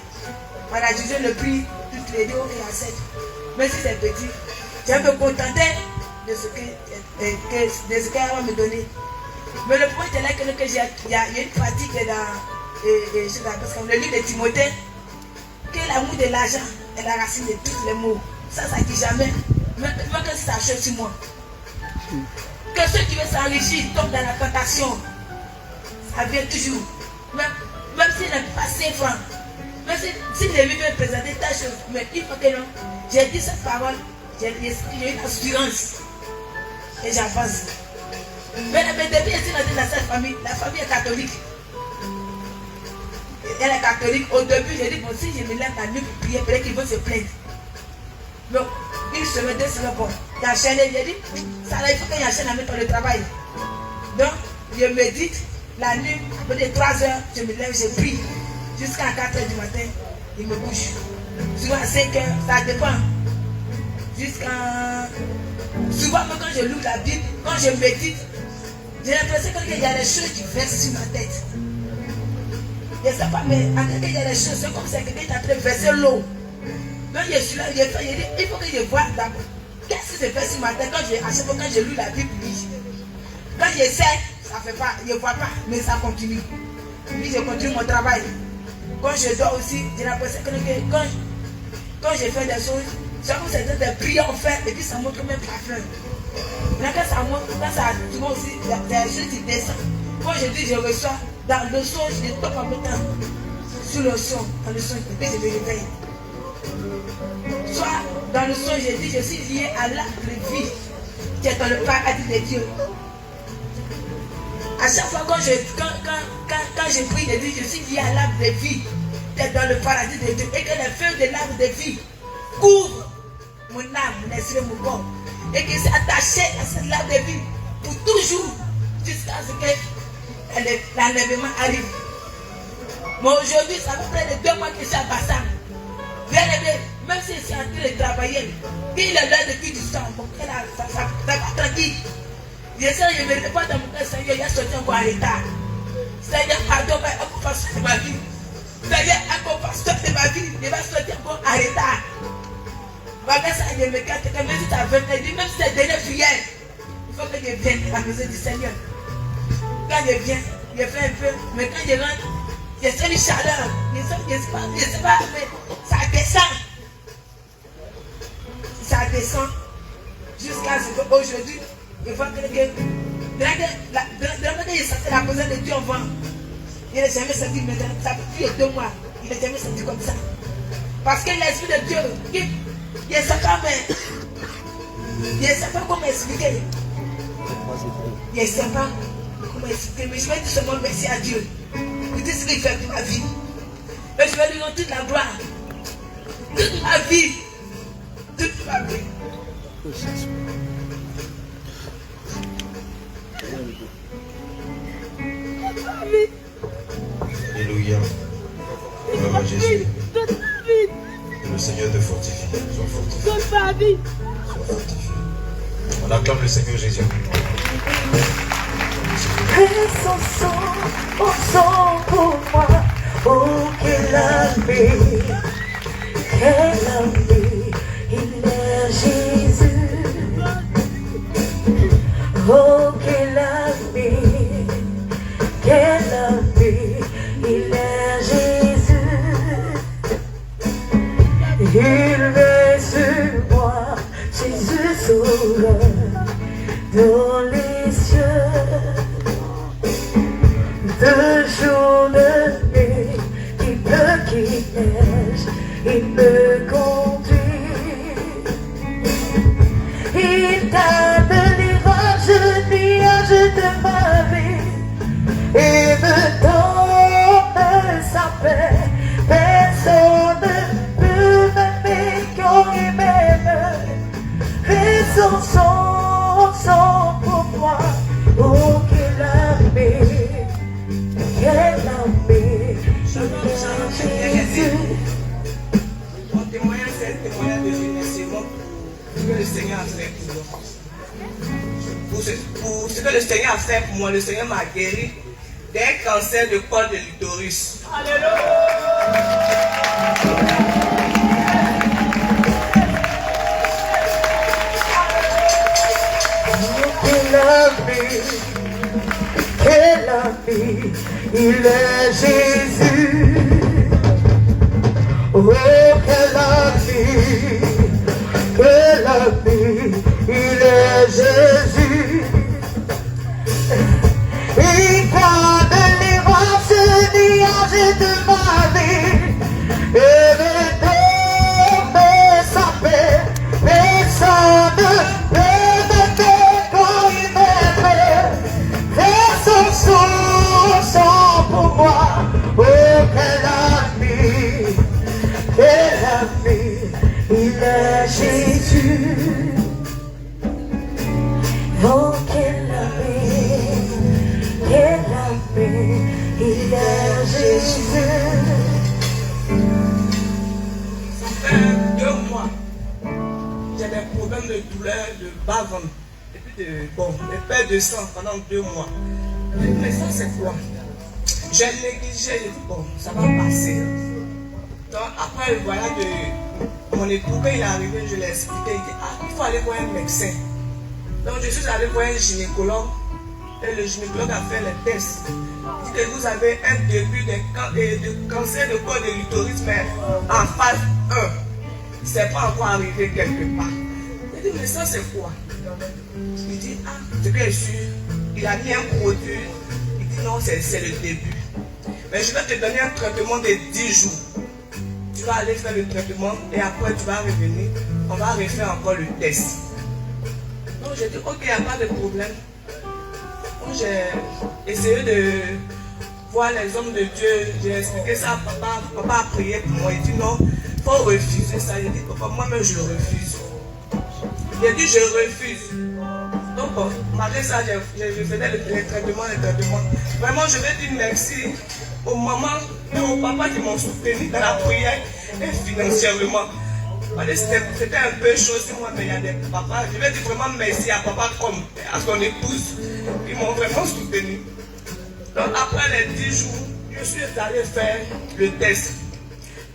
on a jugé le prix, toutes les deux, et à 7. Mais si c'est petit, je me contentais de ce qu'elle va me donner. Mais le point est là que il y a une partie qui est dans le livre de Timothée, que l'amour de l'argent est la racine de tous les maux. Ça dit jamais. Même que ça achète sur moi. Que ceux qui veulent s'enrichir tombent dans la tentation. Ça vient toujours. Même s'il n'a pas 5 francs. Même si l'ennemi veut présenter ta chose. Mais il faut que non. J'ai dit cette parole. J'ai une assurance. Et j'avance. Mais depuis que je suis dans cette famille, la famille est catholique. Elle est catholique. Au début, j'ai dit, bon, si je me lève la nuit pour prier, peut-être qu'ils vont se plaindre. Donc, une semaine, 2 semaines, bon, il a enchaîné, j'ai dit, ça là, il faut qu'il enchaîne avec le travail. Donc, je médite, la nuit, après 3 heures, je me lève, je prie. Jusqu'à 4 heures du matin, il me bouge. Souvent à 5 heures, ça dépend. Souvent, quand je loue la Bible, quand je médite, j'ai l'impression qu'il y a des choses qui versent sur ma tête. Je ne sais pas, mais en fait, il y a des choses, c'est comme si quelqu'un est en train de verser l'eau. Donc je suis là, il faut que je vois d'abord. Qu'est-ce qui se fait sur ma tête quand je lis la Bible? Quand j'essaie, ça ne fait pas, je ne vois pas, mais ça continue. Puis je continue mon travail. Quand je dors aussi, j'ai l'impression que quand je fais des choses, c'est comme si c'était des prières faites et puis ça montre même parfum. Là, quand ça monte, quand ça tourne aussi, il y a des choses qui descendent. Quand je dis je reçois, dans le son, je tope en même temps sur le son, dans le son, et puis je me réveille. Soit dans le son, je dis je suis lié à l'arbre de vie qui est dans le paradis de Dieu. À chaque fois quand je prie, je dis je suis lié à l'arbre de vie qui est dans le paradis de Dieu et que les feuilles de l'arbre de vie couvrent mon âme, mon esprit, mon corps. Et qui s'est attaché à cette lame de vie pour toujours, jusqu'à ce que l'enlèvement arrive. Mais aujourd'hui, ça fait près de 2 mois que je suis à Bassam. Bien aimé, même si je suis en train de travailler, il est l'heure de qui du sang, mon cœur, ça va tranquille. Je sais, je ne mérite pas dans mon cœur, Seigneur, il y a sorti encore en retard. Seigneur, pardon, accompagne de ma vie. Seigneur, accompagne de ma vie, il va sortir encore en retard. Malgré ça, je me garde, même si tu as 20 ans, même si c'est dernier juillet, il faut que je vienne à la maison du Seigneur. Quand je viens, je fais un peu, mais quand je rentre, je sens une chaleur. Je sais pas, mais ça descend. Ça descend jusqu'à ce qu'aujourd'hui, il faut que je sente la présence de Dieu en vent. Il n'est jamais senti maintenant. Ça fait plus de 2 mois. Il n'est jamais senti comme ça. Parce que l'Esprit de Dieu, il ne sait pas, mais il ne sait pas comment expliquer. Il ne sait pas comment expliquer. Mais je vais dire seulement merci à Dieu. Pour tout ce qu'il fait pour ma vie. Et je vais lui rendre toute la gloire. Toute ma vie. Toute ma vie. Alléluia. Gloire à Jésus. Que le Seigneur te fortifie. Sois fortifié. Sois fortifié. On acclame le Seigneur Jésus. Et son sang pour moi. Oh, quel ami, il est Jésus. Oh, quel ami, il est Jésus. Il est sur moi, Jésus sauveur, dans les cieux. De jour, de nuit, il pleut, qu'il neige, il me conduit. Il t'a délivré du nuage de ma vie et me donne sa paix. Personne ne peut m'aimer comme il m'aime. Et son sang pour moi, oh qu'il a mis. Mon témoignage, c'est un témoignage de remerciement que le Seigneur a fait pour moi. Pour ce que le Seigneur a fait pour moi, le Seigneur m'a guéri d'un cancer de col de l'utérus. Alléluia! Quel ami, il est Jésus. Oh, quel ami, il est Jésus. Il t'a délivré ce nuage de ma vie et me donne sa paix. Personne ne peut m'aimer comme il m'aime. Et son sang pour moi, oh quel ami, il est Jésus. Oh quel ami, il est Jésus. Ça fait 2 mois, j'ai des problèmes de douleur, de bas-ventre. Et puis de perte de sang pendant 2 mois. Mais ça c'est quoi? J'ai négligé, j'ai dit bon, ça va passer. Donc après le voyage de mon époux, quand il est arrivé, je l'ai expliqué, il dit il faut aller voir un médecin. Donc je suis allé voir un gynécologue et le gynécologue a fait les tests. Il dit que vous avez un début de cancer de col de l'utérus, mais en phase 1. C'est pas encore arrivé quelque part. Il dit mais ça c'est quoi? Il dit ce que je suis. Il a mis un produit. Il dit non, c'est le début. Mais je vais te donner un traitement de 10 jours. Tu vas aller faire le traitement et après tu vas revenir. On va refaire encore le test. Donc j'ai dit ok, il n'y a pas de problème. Donc j'ai essayé de voir les hommes de Dieu. J'ai expliqué ça à papa. Papa a prié pour moi. Il dit non, il faut refuser ça. J'ai dit papa, moi-même je le refuse. J'ai dit, je refuse. Donc, bon, malgré ça, je faisais les traitements. Vraiment, je vais dire merci aux mamans et aux papas qui m'ont soutenu dans la prière et financièrement. C'était un peu chaud sur moi, mais il y a des papas. Je vais dire vraiment merci à papa comme à son épouse qui m'ont vraiment soutenu. Donc, après les 10 jours, je suis allé faire le test.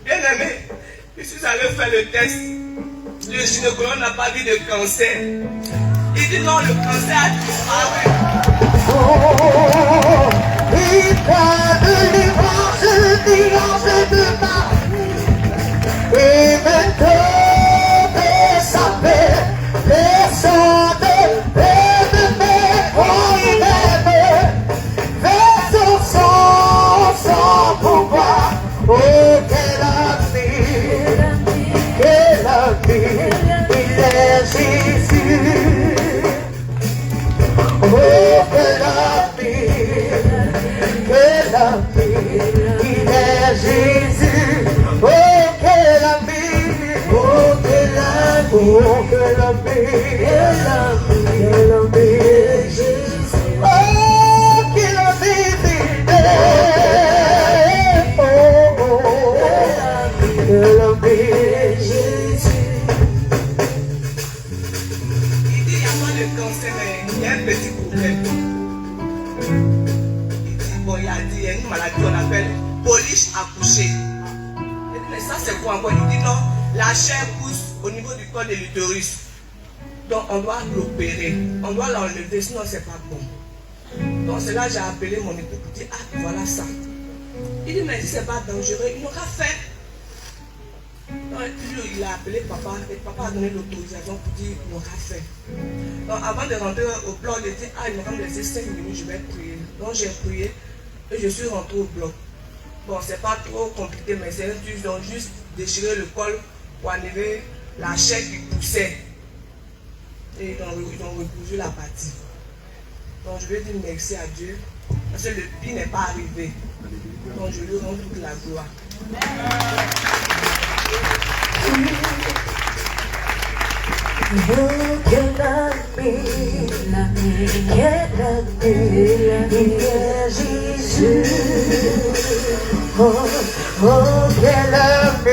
Bien aimé, je suis allé faire le test. Le gynécologue n'a pas dit de cancer. Il dit non, le cancer a disparu. Il parle de délivrance de ma et maintenant de sa paix, descendez et de mes problèmes, vers son sang, sans pouvoir. Oh, quel ami, il est Jésus. Oh, quel ami, il est Jésus. Oh, quel ami, oh, quel ami, oh, quel ami, Jésus. Oh, quel ami, oh, quel ami, Jésus. Il dit, il n'y a pas de cancer, mais il y a un petit problème. Il dit, bon, il y a une maladie qu'on appelle police accouchée. Mais ça, c'est quoi encore? Il dit non, la chair pousse au niveau du corps de l'utérus. Donc, on doit l'opérer. On doit l'enlever, sinon, c'est pas bon. Donc, c'est là que j'ai appelé mon époux pour dire, ah, voilà ça. Il dit, mais si c'est pas dangereux, il n'aura fait. Donc, lui, il a appelé papa, et papa a donné l'autorisation pour dire, il aura fait. Donc, avant de rentrer au bloc, il dit, ah, il va me laisser 5 minutes, je vais prier. Donc, j'ai prié, et je suis rentré au bloc. Bon, c'est pas trop compliqué, mais c'est juste déchirer le col pour enlever la chair qui poussait. Et ils ont recouvert la partie. Donc je vais dire merci à Dieu, parce que le pire n'est pas arrivé. Donc je lui rends toute la gloire. Oh, quel ami, il est Jésus. Oh, quel ami,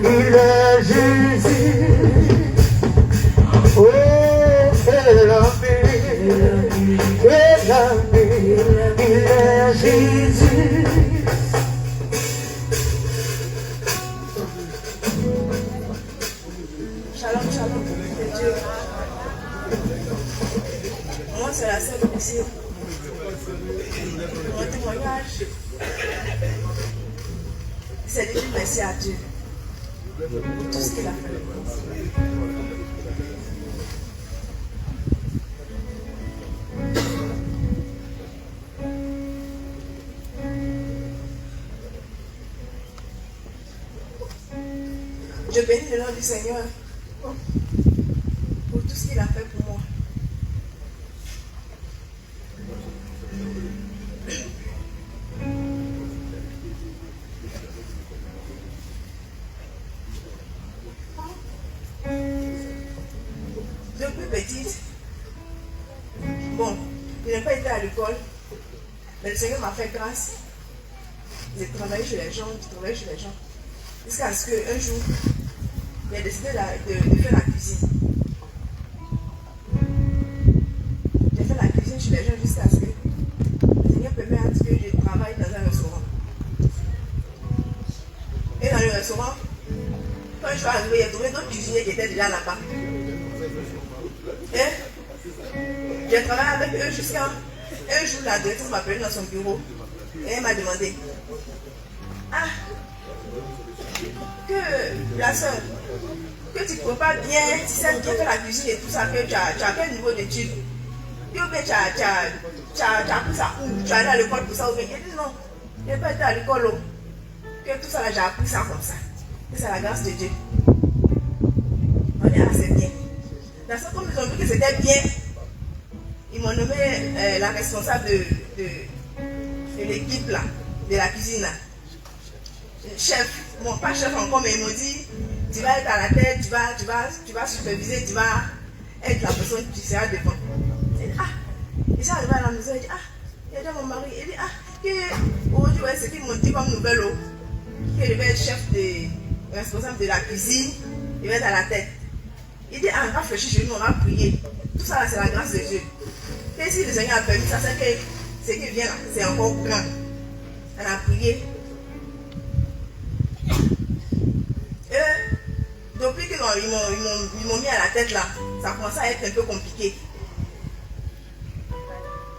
il est Jésus. Oh, quel ami, il est Jésus. Shalom, shalom, de Dieu. Moi, c'est la sœur ici. Mon témoignage, c'est de dire merci à Dieu pour tout ce qu'il a fait. Je bénis le nom du Seigneur pour tout ce qu'il a fait pour moi. Depuis petite, bon, je n'ai pas été à l'école, mais le Seigneur m'a fait grâce. J'ai travaillé chez les gens, jusqu'à ce qu'un jour, il a décidé de faire la cuisine. J'ai fait la cuisine chez les gens jusqu'à ce que le Seigneur permet à ce que je travaille dans un restaurant. Et dans le restaurant, quand je suis arrivé, il y a trouvé d'autres cuisiniers qui étaient déjà là-bas. Et j'ai travaillé avec eux jusqu'à un jour, la directrice m'a appelé dans son bureau et elle m'a demandé, ah, que la soeur, que tu prépares bien, tu sais bien faire la cuisine et tout ça, que tu as quel niveau d'études? Tu as appris ça où? Tu as allé à l'école pour ça ou bien? Il dit non, je n'ai pas été à l'école. Que tout ça là, j'ai appris ça comme ça. Et c'est la grâce de Dieu. On est assez bien. Dans ce comme ils ont vu que c'était bien, ils m'ont nommé la responsable de l'équipe là, de la cuisine là. Chef, bon pas chef encore, mais ils m'ont dit tu vas être à la tête, tu vas superviser, tu vas être la personne qui sera devant. Elle dit, il s'est arrivé à la maison, il dit, il y a déjà mon mari. Il dit, aujourd'hui, ouais, c'est qu'ils m'ont dit comme nouvelle, qu'il devait être chef responsable de la cuisine, il va être à la tête. Il dit, réfléchis chez nous, on va prier. Tout ça, c'est la grâce de Dieu. Et si le Seigneur a permis ça, c'est que ce qui vient là, c'est encore grand. On a prié. Et depuis qu'ils m'ont mis à la tête là, ça commence à être un peu compliqué.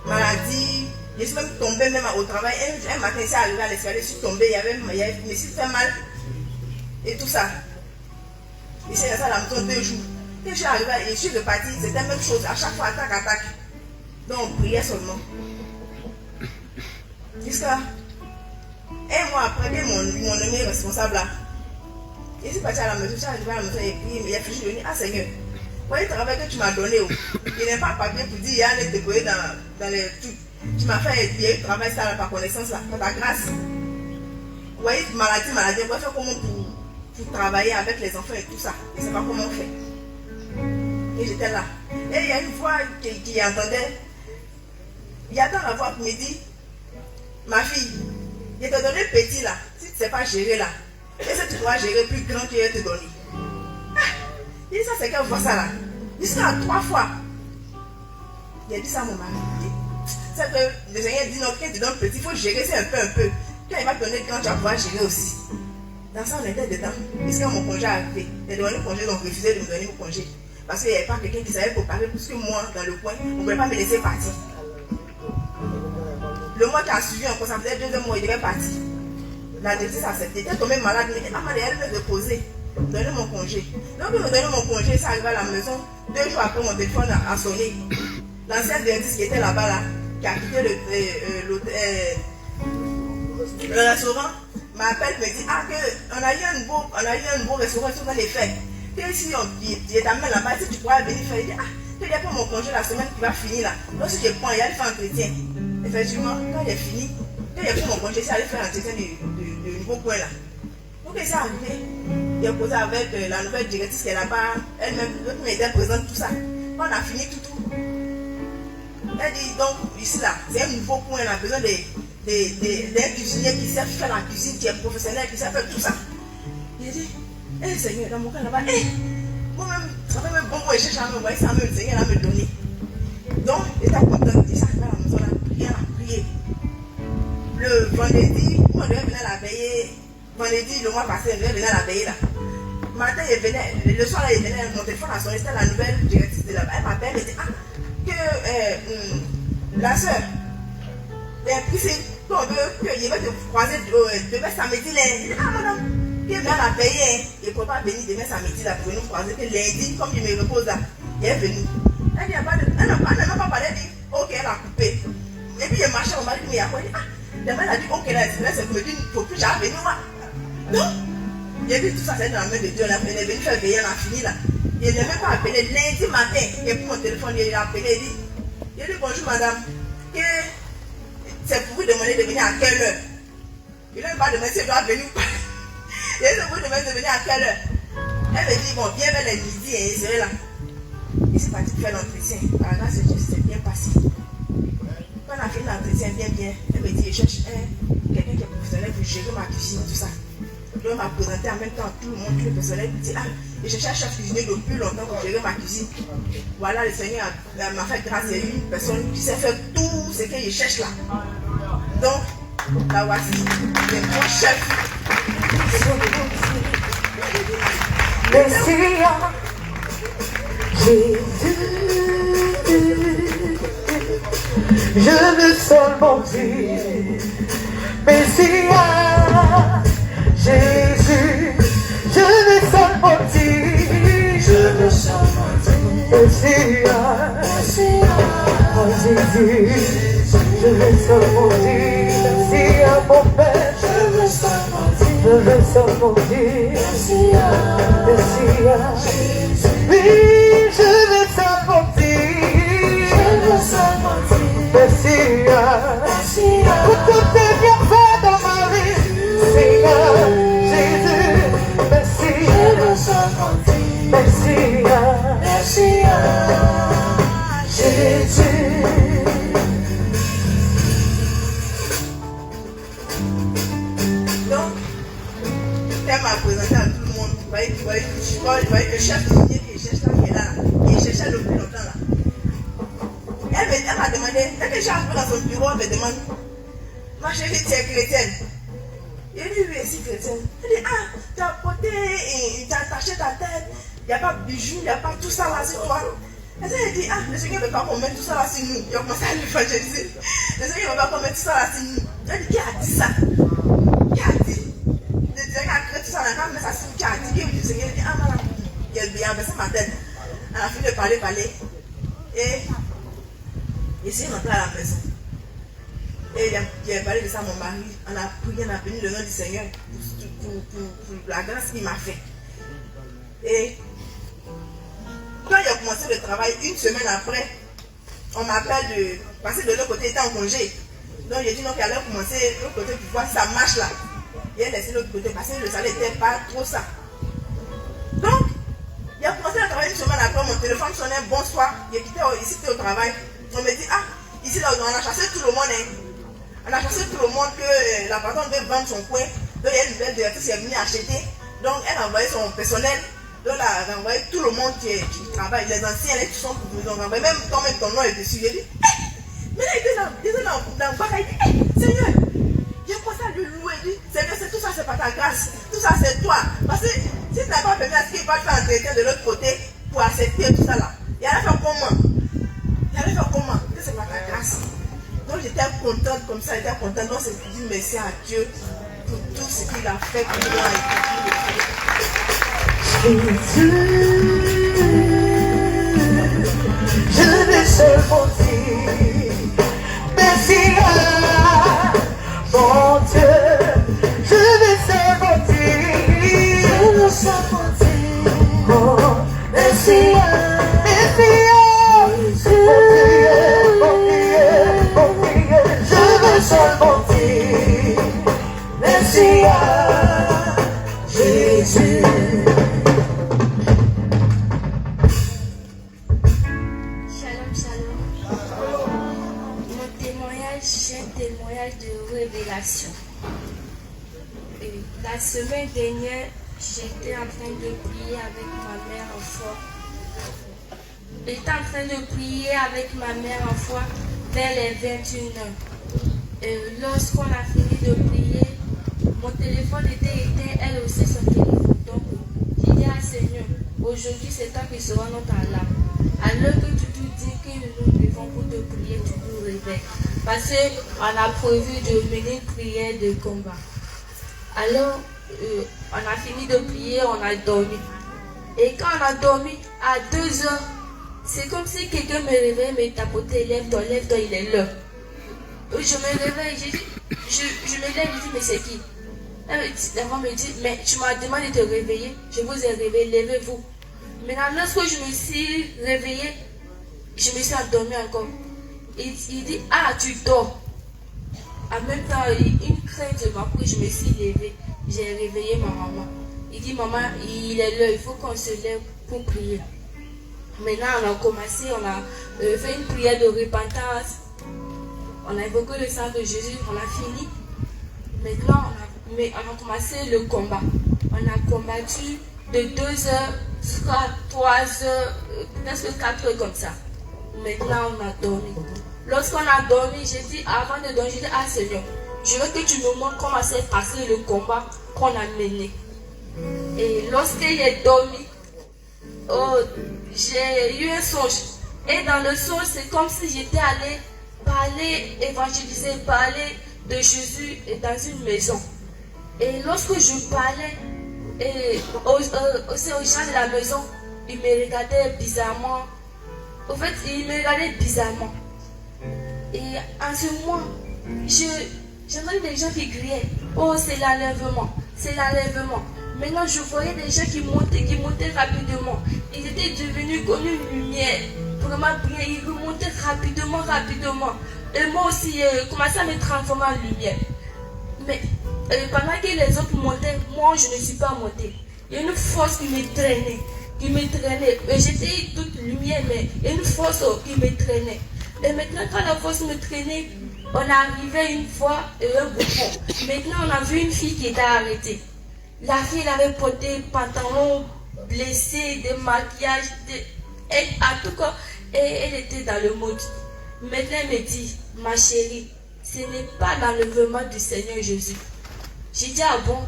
Maladie, je suis même tombée même au travail. Un matin, c'est arrivé à l'escalier, je suis tombée, je me suis fait mal. Et tout ça. Et c'est resté à la maison 2 jours. Quand je suis arrivée, je suis repartie, c'était la même chose. À chaque fois, attaque. Donc on priait seulement. Jusqu'à un mois après, mon nommé responsable là. Je suis partie à la maison, je suis arrivée à la maison et puis il a fait, je lui ai dit, Seigneur, voyez le travail que tu m'as donné, il n'est pas papier pour dire, il y a les décoller dans les trucs. Tu m'as fait étudier le travail, ça par connaissance là, par ta grâce. Vous voyez, maladie, on va faire comment pour travailler avec les enfants et tout ça. Je ne sais pas comment on fait. Et j'étais là. Et il y a une voix qui entendait. Il attend la voix qui me dit, ma fille, je t'ai donné petit là. Si tu ne sais pas gérer là, est-ce que tu pourras gérer plus grand que je vais te donner? Il dit ça, c'est quelle voix ça là? Il dit ça 3 fois. Il a dit ça à mon mari. C'est que le Seigneur dit non, quand tu donnes petit, il faut gérer, c'est un peu. Quand il va te donner grand, tu vas pouvoir gérer aussi. Dans ça, on était dedans. Puisque mon congé a arrivé. Il a donné le congé, donc refusé de me donner mon congé. Parce qu'il n'y avait pas quelqu'un qui savait préparer plus que moi dans le coin. On ne pouvait pas me laisser partir. Le mois qui a suivi, encore, ça faisait 2 mois, il devait partir. La directrice a accepté. Il était tombé malade. Il m'a dit, elle veut reposer. Donner mon congé. Donc, il me donnait mon congé, ça arrivé à la maison. 2 jours après, mon téléphone a sonné. L'ancienne directrice qui était là-bas, là, qui a quitté le restaurant, m'appelle, me dit, on a eu un nouveau restaurant, ils sont dans les fêtes. Et si il t'amène là-bas, si tu pourras venir faire, il dit, tu n'as pas mon congé la semaine qui va finir là. Donc si je prends, il y a le faire entretien. Effectivement, quand il est fini, quand il a pris mon congé, c'est aller faire l'entretien du nouveau coin là. Donc il s'est arrivé, il a posé avec la nouvelle directrice qui est là-bas, elle-même, l'autre était présente, tout ça. Quand on a fini tout. Elle dit, donc ici là, c'est un nouveau coin, on a besoin d'un cuisinier qui sait faire la cuisine, qui est professionnel, qui sait faire tout ça. Il a dit, Seigneur, dans mon cas là-bas, moi-même, ça fait même bon pour chercher à me voir, ça me le Seigneur à me donner. Donc, il était content, il s'est arrivé à la maison, on a prié. Le vendredi, moi, je devais venir la veiller. Vendredi, le mois passé, je devais venir la veiller là. Matin, il venait, le soir, là, il venait, mon téléphone a sonné, c'était la nouvelle directrice de là-bas. Elle m'appelle, elle me dit, que la soeur, puis c'est qu'on veut qu'il va te croiser demain samedi, lundi. Madame, qui vient la payer, il ne peut pas venir demain samedi là pour nous croiser, que lundi, comme il me repose là, il est venu. Elle dit, elle n'a pas parlé, elle dit, ok, elle a coupé. Et puis il marchait, on m'a dit, mais il y a quoi? Demain, elle a dit, ok, là, c'est pour me dire, il ne faut plus jamais venir voir. Non, j'ai vu tout ça, c'est dans la main de Dieu, elle est venue faire veiller, elle a fini là. Il ne m'a même pas appelé lundi matin, et puis mon téléphone, il a appelé, il dit, bonjour madame, c'est pour vous demander de venir à quelle heure? Il n'a pas demandé si je dois venir ou pas. Il a dit, vous demandez de venir à quelle heure? Elle me dit, bon, viens vers les midi et il serait là. Il s'est parti faire l'entretien. Par la grâce de Dieu, c'est bien passé. Quand on a fait l'entretien bien, elle me dit, je cherche quelqu'un qui est professionnel pour gérer ma cuisine, tout ça. Donc, on m'a présenté en même temps tout le monde, tout le personnel. Il dit, je cherchais un chef cuisinier depuis longtemps pour gérer ma cuisine. Voilà, le Seigneur m'a fait grâce. Il y a une personne qui sait faire tout ce qu'il cherche là. Donc, là voici, les bons chefs. Messia, Jésus, je veux seulement dire, Messia, Jésus, je veux seulement dire, je veux seulement dire, Messia, Jésus, je veux seulement dire, Messia, mon Père, je veux seulement dire. Je veux seulement dire, Messia, oui, je veux seulement dire, Messia, pour toutes tes bienfaits dans ma vie, Seigneur, Jésus, merci, à présenter à tout le monde. Vous voyez que le chef de l'unité qui cherche là, qui est là, qui cherchait le plus longtemps là. Elle m'a demandé, dès que j'ai arrivé dans son bureau, elle me demande, ma chérie, tu es chrétienne? Il dit, oui, je suis chrétienne. Elle dit, ah, tu as porté, tu as attaché ta tête, il n'y a pas de bijoux, il n'y a pas tout ça là sur toi. Elle dit, ah, le Seigneur ne veut pas qu'on mette tout ça là sur nous. Il a commencé à l'évangéliser. Le Seigneur ne veut pas qu'on mette tout ça là sur nous. Elle dit, qui a dit ça? Qui a dit? Le Seigneur a créé tout ça là, mais ça qui a dit, le Seigneur dit, ah, voilà, il a baissé ma tête. Elle a fini de parler. Et il s'est rentré à la maison. Et il a parlé de ça à mon mari. On a prié, on a béni le nom du Seigneur pour la grâce qu'il m'a fait. Et quand il a commencé le travail, une semaine après, on m'appelle parce que de l'autre côté, il était en congé. Donc j'ai dit non, qu'il allait commencer de l'autre côté pour voir si ça marche là. Il a laissé l'autre côté parce que le salaire n'était pas trop ça. Donc, il a commencé à travailler une semaine après, mon téléphone sonnait, bonsoir, il quitté ici au travail. On me dit, ah, ici là, on a chassé tout le monde. Hein. On a chassé tout le monde que la patronne devait vendre son coin. Donc il y a une nouvelle directrice qui est venue acheter. Donc elle a envoyé son personnel. Donc elle a envoyé tout le monde qui travaille. Les anciens qui sont pour nous envoyer. Même ton nom est dessus. Il a dit, mais là il était dans le bar. Il dit, Seigneur, j'ai commencé à lui louer. Il dit, Seigneur, tout ça c'est pas ta grâce. Tout ça c'est toi. Parce que si tu n'as pas permis à ce qu'il va faire entretien de l'autre côté pour accepter tout ça là, il allait faire comment? Que c'est pas ta grâce. Donc j'étais contente comme ça, j'étais contente. Donc c'est dire merci à Dieu pour tout ce qu'il a fait pour moi. Je vais seulement dire merci à mon Dieu. Je vais seulement dire oh, merci à seulement dire merci à Jésus. Shalom, shalom. Mon témoignage, c'est un témoignage de révélation. Et la semaine dernière, j'étais en train de prier avec ma mère en foi. J'étais en train de prier avec ma mère en foi vers les 21h. Lorsqu'on a fini de prier, mon téléphone était éteint, elle aussi son téléphone. Donc, j'ai dit à Seigneur, aujourd'hui c'est toi qui sera notre alarme. Alors que tu te dis que nous devons pour te prier, tu nous réveilles. Parce qu'on a prévu de mener une prière de combat. Alors, on a fini de prier, on a dormi. Et quand on a dormi, à 2h, c'est comme si quelqu'un me réveille, me tapotait, lève-toi, il est l'heure. Je me réveille, je me lève, je dis, mais c'est qui? L'enfant me dit, mais tu m'as demandé de te réveiller, je vous ai réveillé, levez-vous. Maintenant, lorsque je me suis réveillée, je me suis endormie encore. Il dit, ah, tu dors. En même temps, une crainte m'a pris, je me suis levée, j'ai réveillé ma maman. Il dit, maman, il est l'heure, il faut qu'on se lève pour prier. Maintenant, on a commencé, on a fait une prière de repentance. On a évoqué le sang de Jésus, on a fini. Maintenant, on a commencé le combat. On a combattu de 2h jusqu'à 3h, presque 4h comme ça. Maintenant, on a dormi. Lorsqu'on a dormi, j'ai dit, avant de dormir, j'ai dit, ah Seigneur, je veux que tu me montres comment s'est passé le combat qu'on a mené. Et lorsqu'il est dormi, oh, j'ai eu un songe. Et dans le songe, c'est comme si j'étais allée parler, évangéliser, parler de Jésus dans une maison. Et lorsque je parlais aux gens de la maison, ils me regardaient bizarrement. En fait, ils me regardaient bizarrement. Et en ce moment, j'entendais des gens qui criaient, oh c'est l'enlèvement, c'est l'enlèvement. Maintenant, je voyais des gens qui montaient rapidement. Ils étaient devenus comme une lumière. Vraiment bien, ils remontaient rapidement. Et moi aussi, j'ai commencé à me transformer en lumière. Mais pendant que les autres montaient, moi je ne suis pas montée. Il y a une force qui me traînait. J'étais toute lumière, mais il y a une force qui me traînait. Et maintenant, quand la force me traînait, on est arrivé une fois un bouton. Maintenant, on a vu une fille qui était arrêtée. La fille, elle avait porté pantalon blessé, des maquillages, en tout cas, elle était dans le mode. Maintenant, elle me dit, ma chérie, ce n'est pas l'enlèvement du Seigneur Jésus. J'ai dit, ah bon?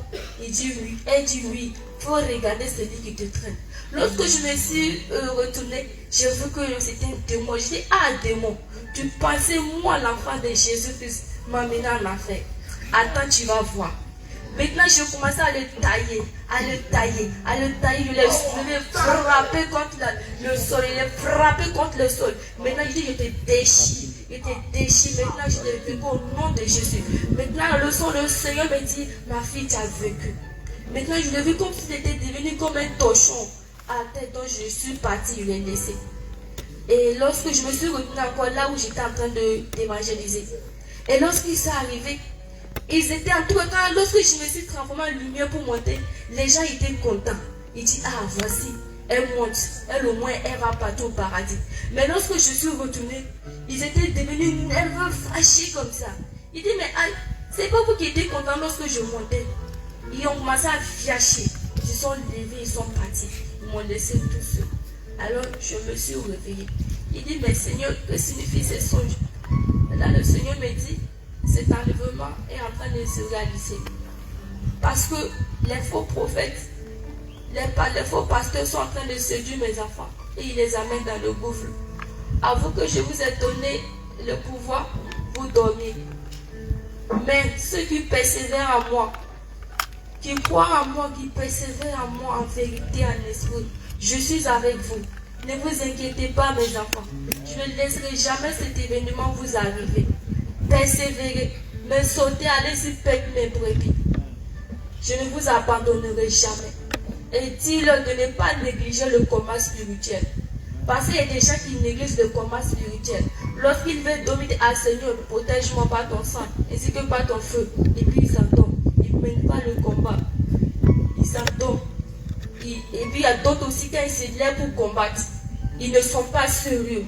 Il dit oui. Elle dit oui. Il faut regarder celui qui te traîne. Lorsque je me suis retournée, j'ai vu que c'était un démon. Je dis, ah démon, tu pensais moi l'enfant de Jésus-Christ m'amener en enfer. Attends, tu vas voir. Maintenant, je commençais à le tailler, à le tailler, à le tailler. Je l'ai frappé contre le sol, il est frappé contre le sol. Maintenant, il dit, je te déchire. Il te déchire. Maintenant, je l'ai vécu au nom de Jésus. Maintenant, le Seigneur me dit, ma fille, tu as vécu. Maintenant, je l'ai vu comme si c'était devenu comme un torchon à la tête. Donc, je suis partie, je l'ai laissé. Et lorsque je me suis retenue encore là où j'étais en train d'évangéliser. Et lorsqu'ils sont arrivés, ils étaient en tout cas, lorsque je me suis transformée en lumière pour monter, les gens étaient contents. Ils disent, ah voici, elle monte, elle au moins, elle va partout au paradis. Mais lorsque je suis retournée, ils étaient devenus nerveux, fâchés comme ça. Ils disent, mais c'est pas vous qui étiez contents lorsque je montais. Ils ont commencé à fiacher. Ils se sont levés, ils sont partis. Ils m'ont laissé tout seul. Alors je me suis réveillée. Il dit, mais Seigneur, que signifie ces songes? Là, le Seigneur me dit, cet enlèvement est en train de se réaliser. Parce que les faux prophètes, les faux pasteurs sont en train de séduire mes enfants. Et ils les amènent dans le gouffre. Avoue que je vous ai donné le pouvoir, vous dormir. Mais ceux qui persévèrent en moi, qui croient en moi, qui persévèrent en moi en vérité, en esprit, je suis avec vous. Ne vous inquiétez pas, mes enfants. Je ne laisserai jamais cet événement vous arriver. Persévérez, me sautez, allez y perdre mes brebis. Je ne vous abandonnerai jamais. Et dis-leur de ne pas négliger le combat spirituel. Parce qu'il y a des gens qui négligent le combat spirituel. Lorsqu'il veut dominer, ah Seigneur, protège-moi par ton sang, ainsi que par ton feu. Et puis ils s'en tombent. Ils ne mènent pas le combat. Ils s'en tombent. Et puis il y a d'autres aussi, quand ils se lèvent pour combattre, ils ne sont pas sérieux.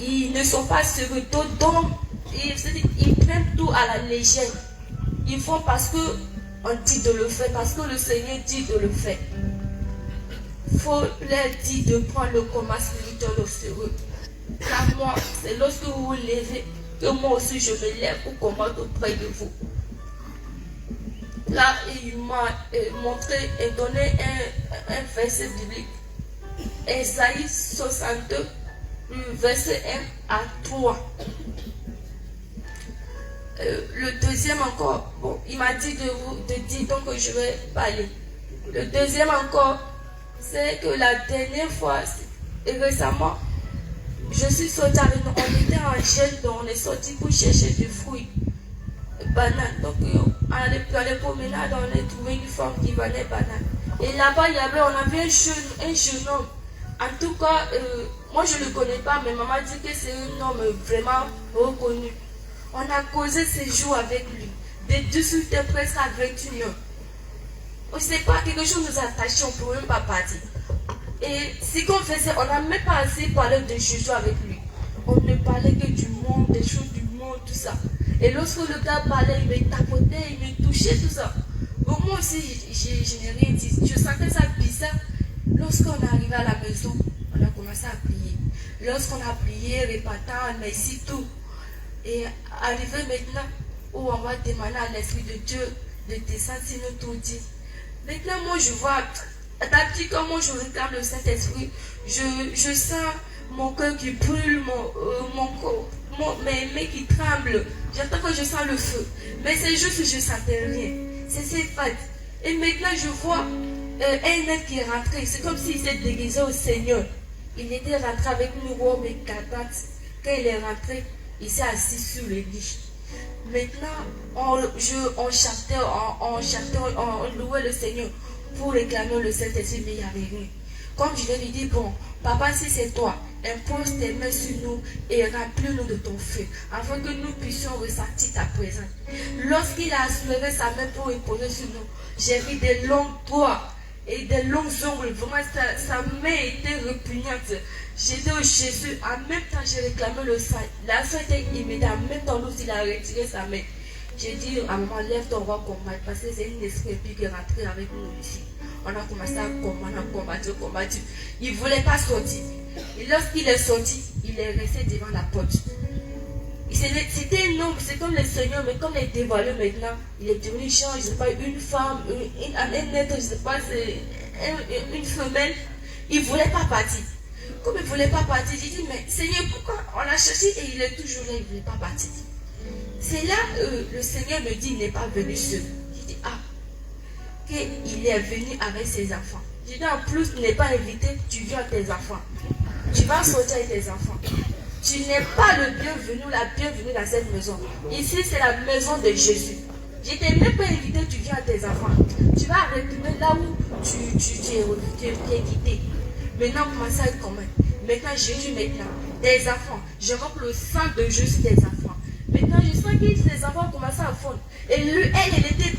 Ils ne sont pas sérieux. Donc, ils prennent tout à la légère. Ils font parce qu'on dit de le faire, parce que le Seigneur dit de le faire. Il faut leur dire de prendre le combat spirituel au sérieux. Car moi, c'est lorsque vous vous levez que moi aussi je me lève pour combattre auprès de vous. Là, il m'a montré et donné un verset biblique. Esaïe 62, verset 1 à 3. Le deuxième encore, bon, il m'a dit de dire, donc je vais parler. Le deuxième encore, c'est que la dernière fois, et récemment, je suis sortie avec nous, on était en gel, donc on est sorti pour chercher du fruit, banane. Donc dans les promenades, on a trouvé une femme qui vendait banane. Et là-bas, on avait un jeune homme. En tout cas, moi je ne le connais pas, mais maman dit que c'est un homme vraiment reconnu. On a causé ces jours avec lui. De 18 heures presque à 21 heures. On ne sait pas, quelque chose nous attachait, on ne pouvait même pas partir. Et ce qu'on faisait, on n'a même pas assez parlé de Jésus avec lui. On ne parlait que du monde, des choses du monde, tout ça. Et lorsque le gars parlait, il me tapotait, il me touchait, tout ça. Bon, moi aussi, je n'ai rien dit. Je sentais ça bizarre. Lorsqu'on est arrivé à la maison, on a commencé à prier. Lorsqu'on a prié, répétant, merci, tout. Et arrivé maintenant où on va demander à l'Esprit de Dieu de descendre sur nous tout dit. Maintenant, moi je vois, tandis que moi je regarde le Saint-Esprit, je sens mon cœur qui brûle, mes mains qui tremblent. J'entends que je sens le feu. Mais c'est juste que je ne sentais rien. C'est cette fête. Et maintenant je vois un être qui est rentré. C'est comme s'il s'est déguisé au Seigneur. Il était rentré avec nous, Rome et Katat. Quand il est rentré, il s'est assis sur le lit. Maintenant, on chantait, on louait le Seigneur pour réclamer le Saint-Esprit, mais il n'y avait rien. Comme je lui ai dit, bon, papa, si c'est toi, impose tes mains sur nous et remplis-nous de ton feu, afin que nous puissions ressentir ta présence. Lorsqu'il a soulevé sa main pour imposer sur nous, j'ai vu des longs doigts et des longs ongles. Vraiment, sa main était répugnante. J'étais au Jésus, en même temps j'ai réclamé le sang. La sang était immédiate, en même temps l'autre il a retiré sa main. J'ai dit à maman, lève-toi, on va combattre. Parce que c'est une esprit qui est rentrée avec nous ici. On a commencé à combattre. Il ne voulait pas sortir. Et lorsqu'il est sorti, il est resté devant la porte. C'était un homme, c'est comme le Seigneur, mais comme il est dévoilé maintenant, il est devenu genre, je ne sais pas, une femme, un être, je ne sais pas, une femelle. Il ne voulait pas partir. Comme il ne voulait pas partir, j'ai dit, mais Seigneur, pourquoi on a cherché et il est toujours là, il ne voulait pas partir. C'est là le Seigneur me dit, il n'est pas venu seul. J'ai dit, qu'il est venu avec ses enfants. J'ai dit, en plus, tu n'es pas invité, tu viens avec tes enfants. Tu vas sortir avec tes enfants. Tu n'es pas le bienvenu, la bienvenue dans cette maison. Ici, c'est la maison de Jésus. Je t'ai même pas invité, tu viens avec tes enfants. Tu vas retourner là où tu es quitté. Maintenant, commence à être commun. Maintenant, Jésus, tes enfants. Je montre le sang de Jésus tes enfants. Maintenant, je sens que ces enfants commencent à fondre. Et elle était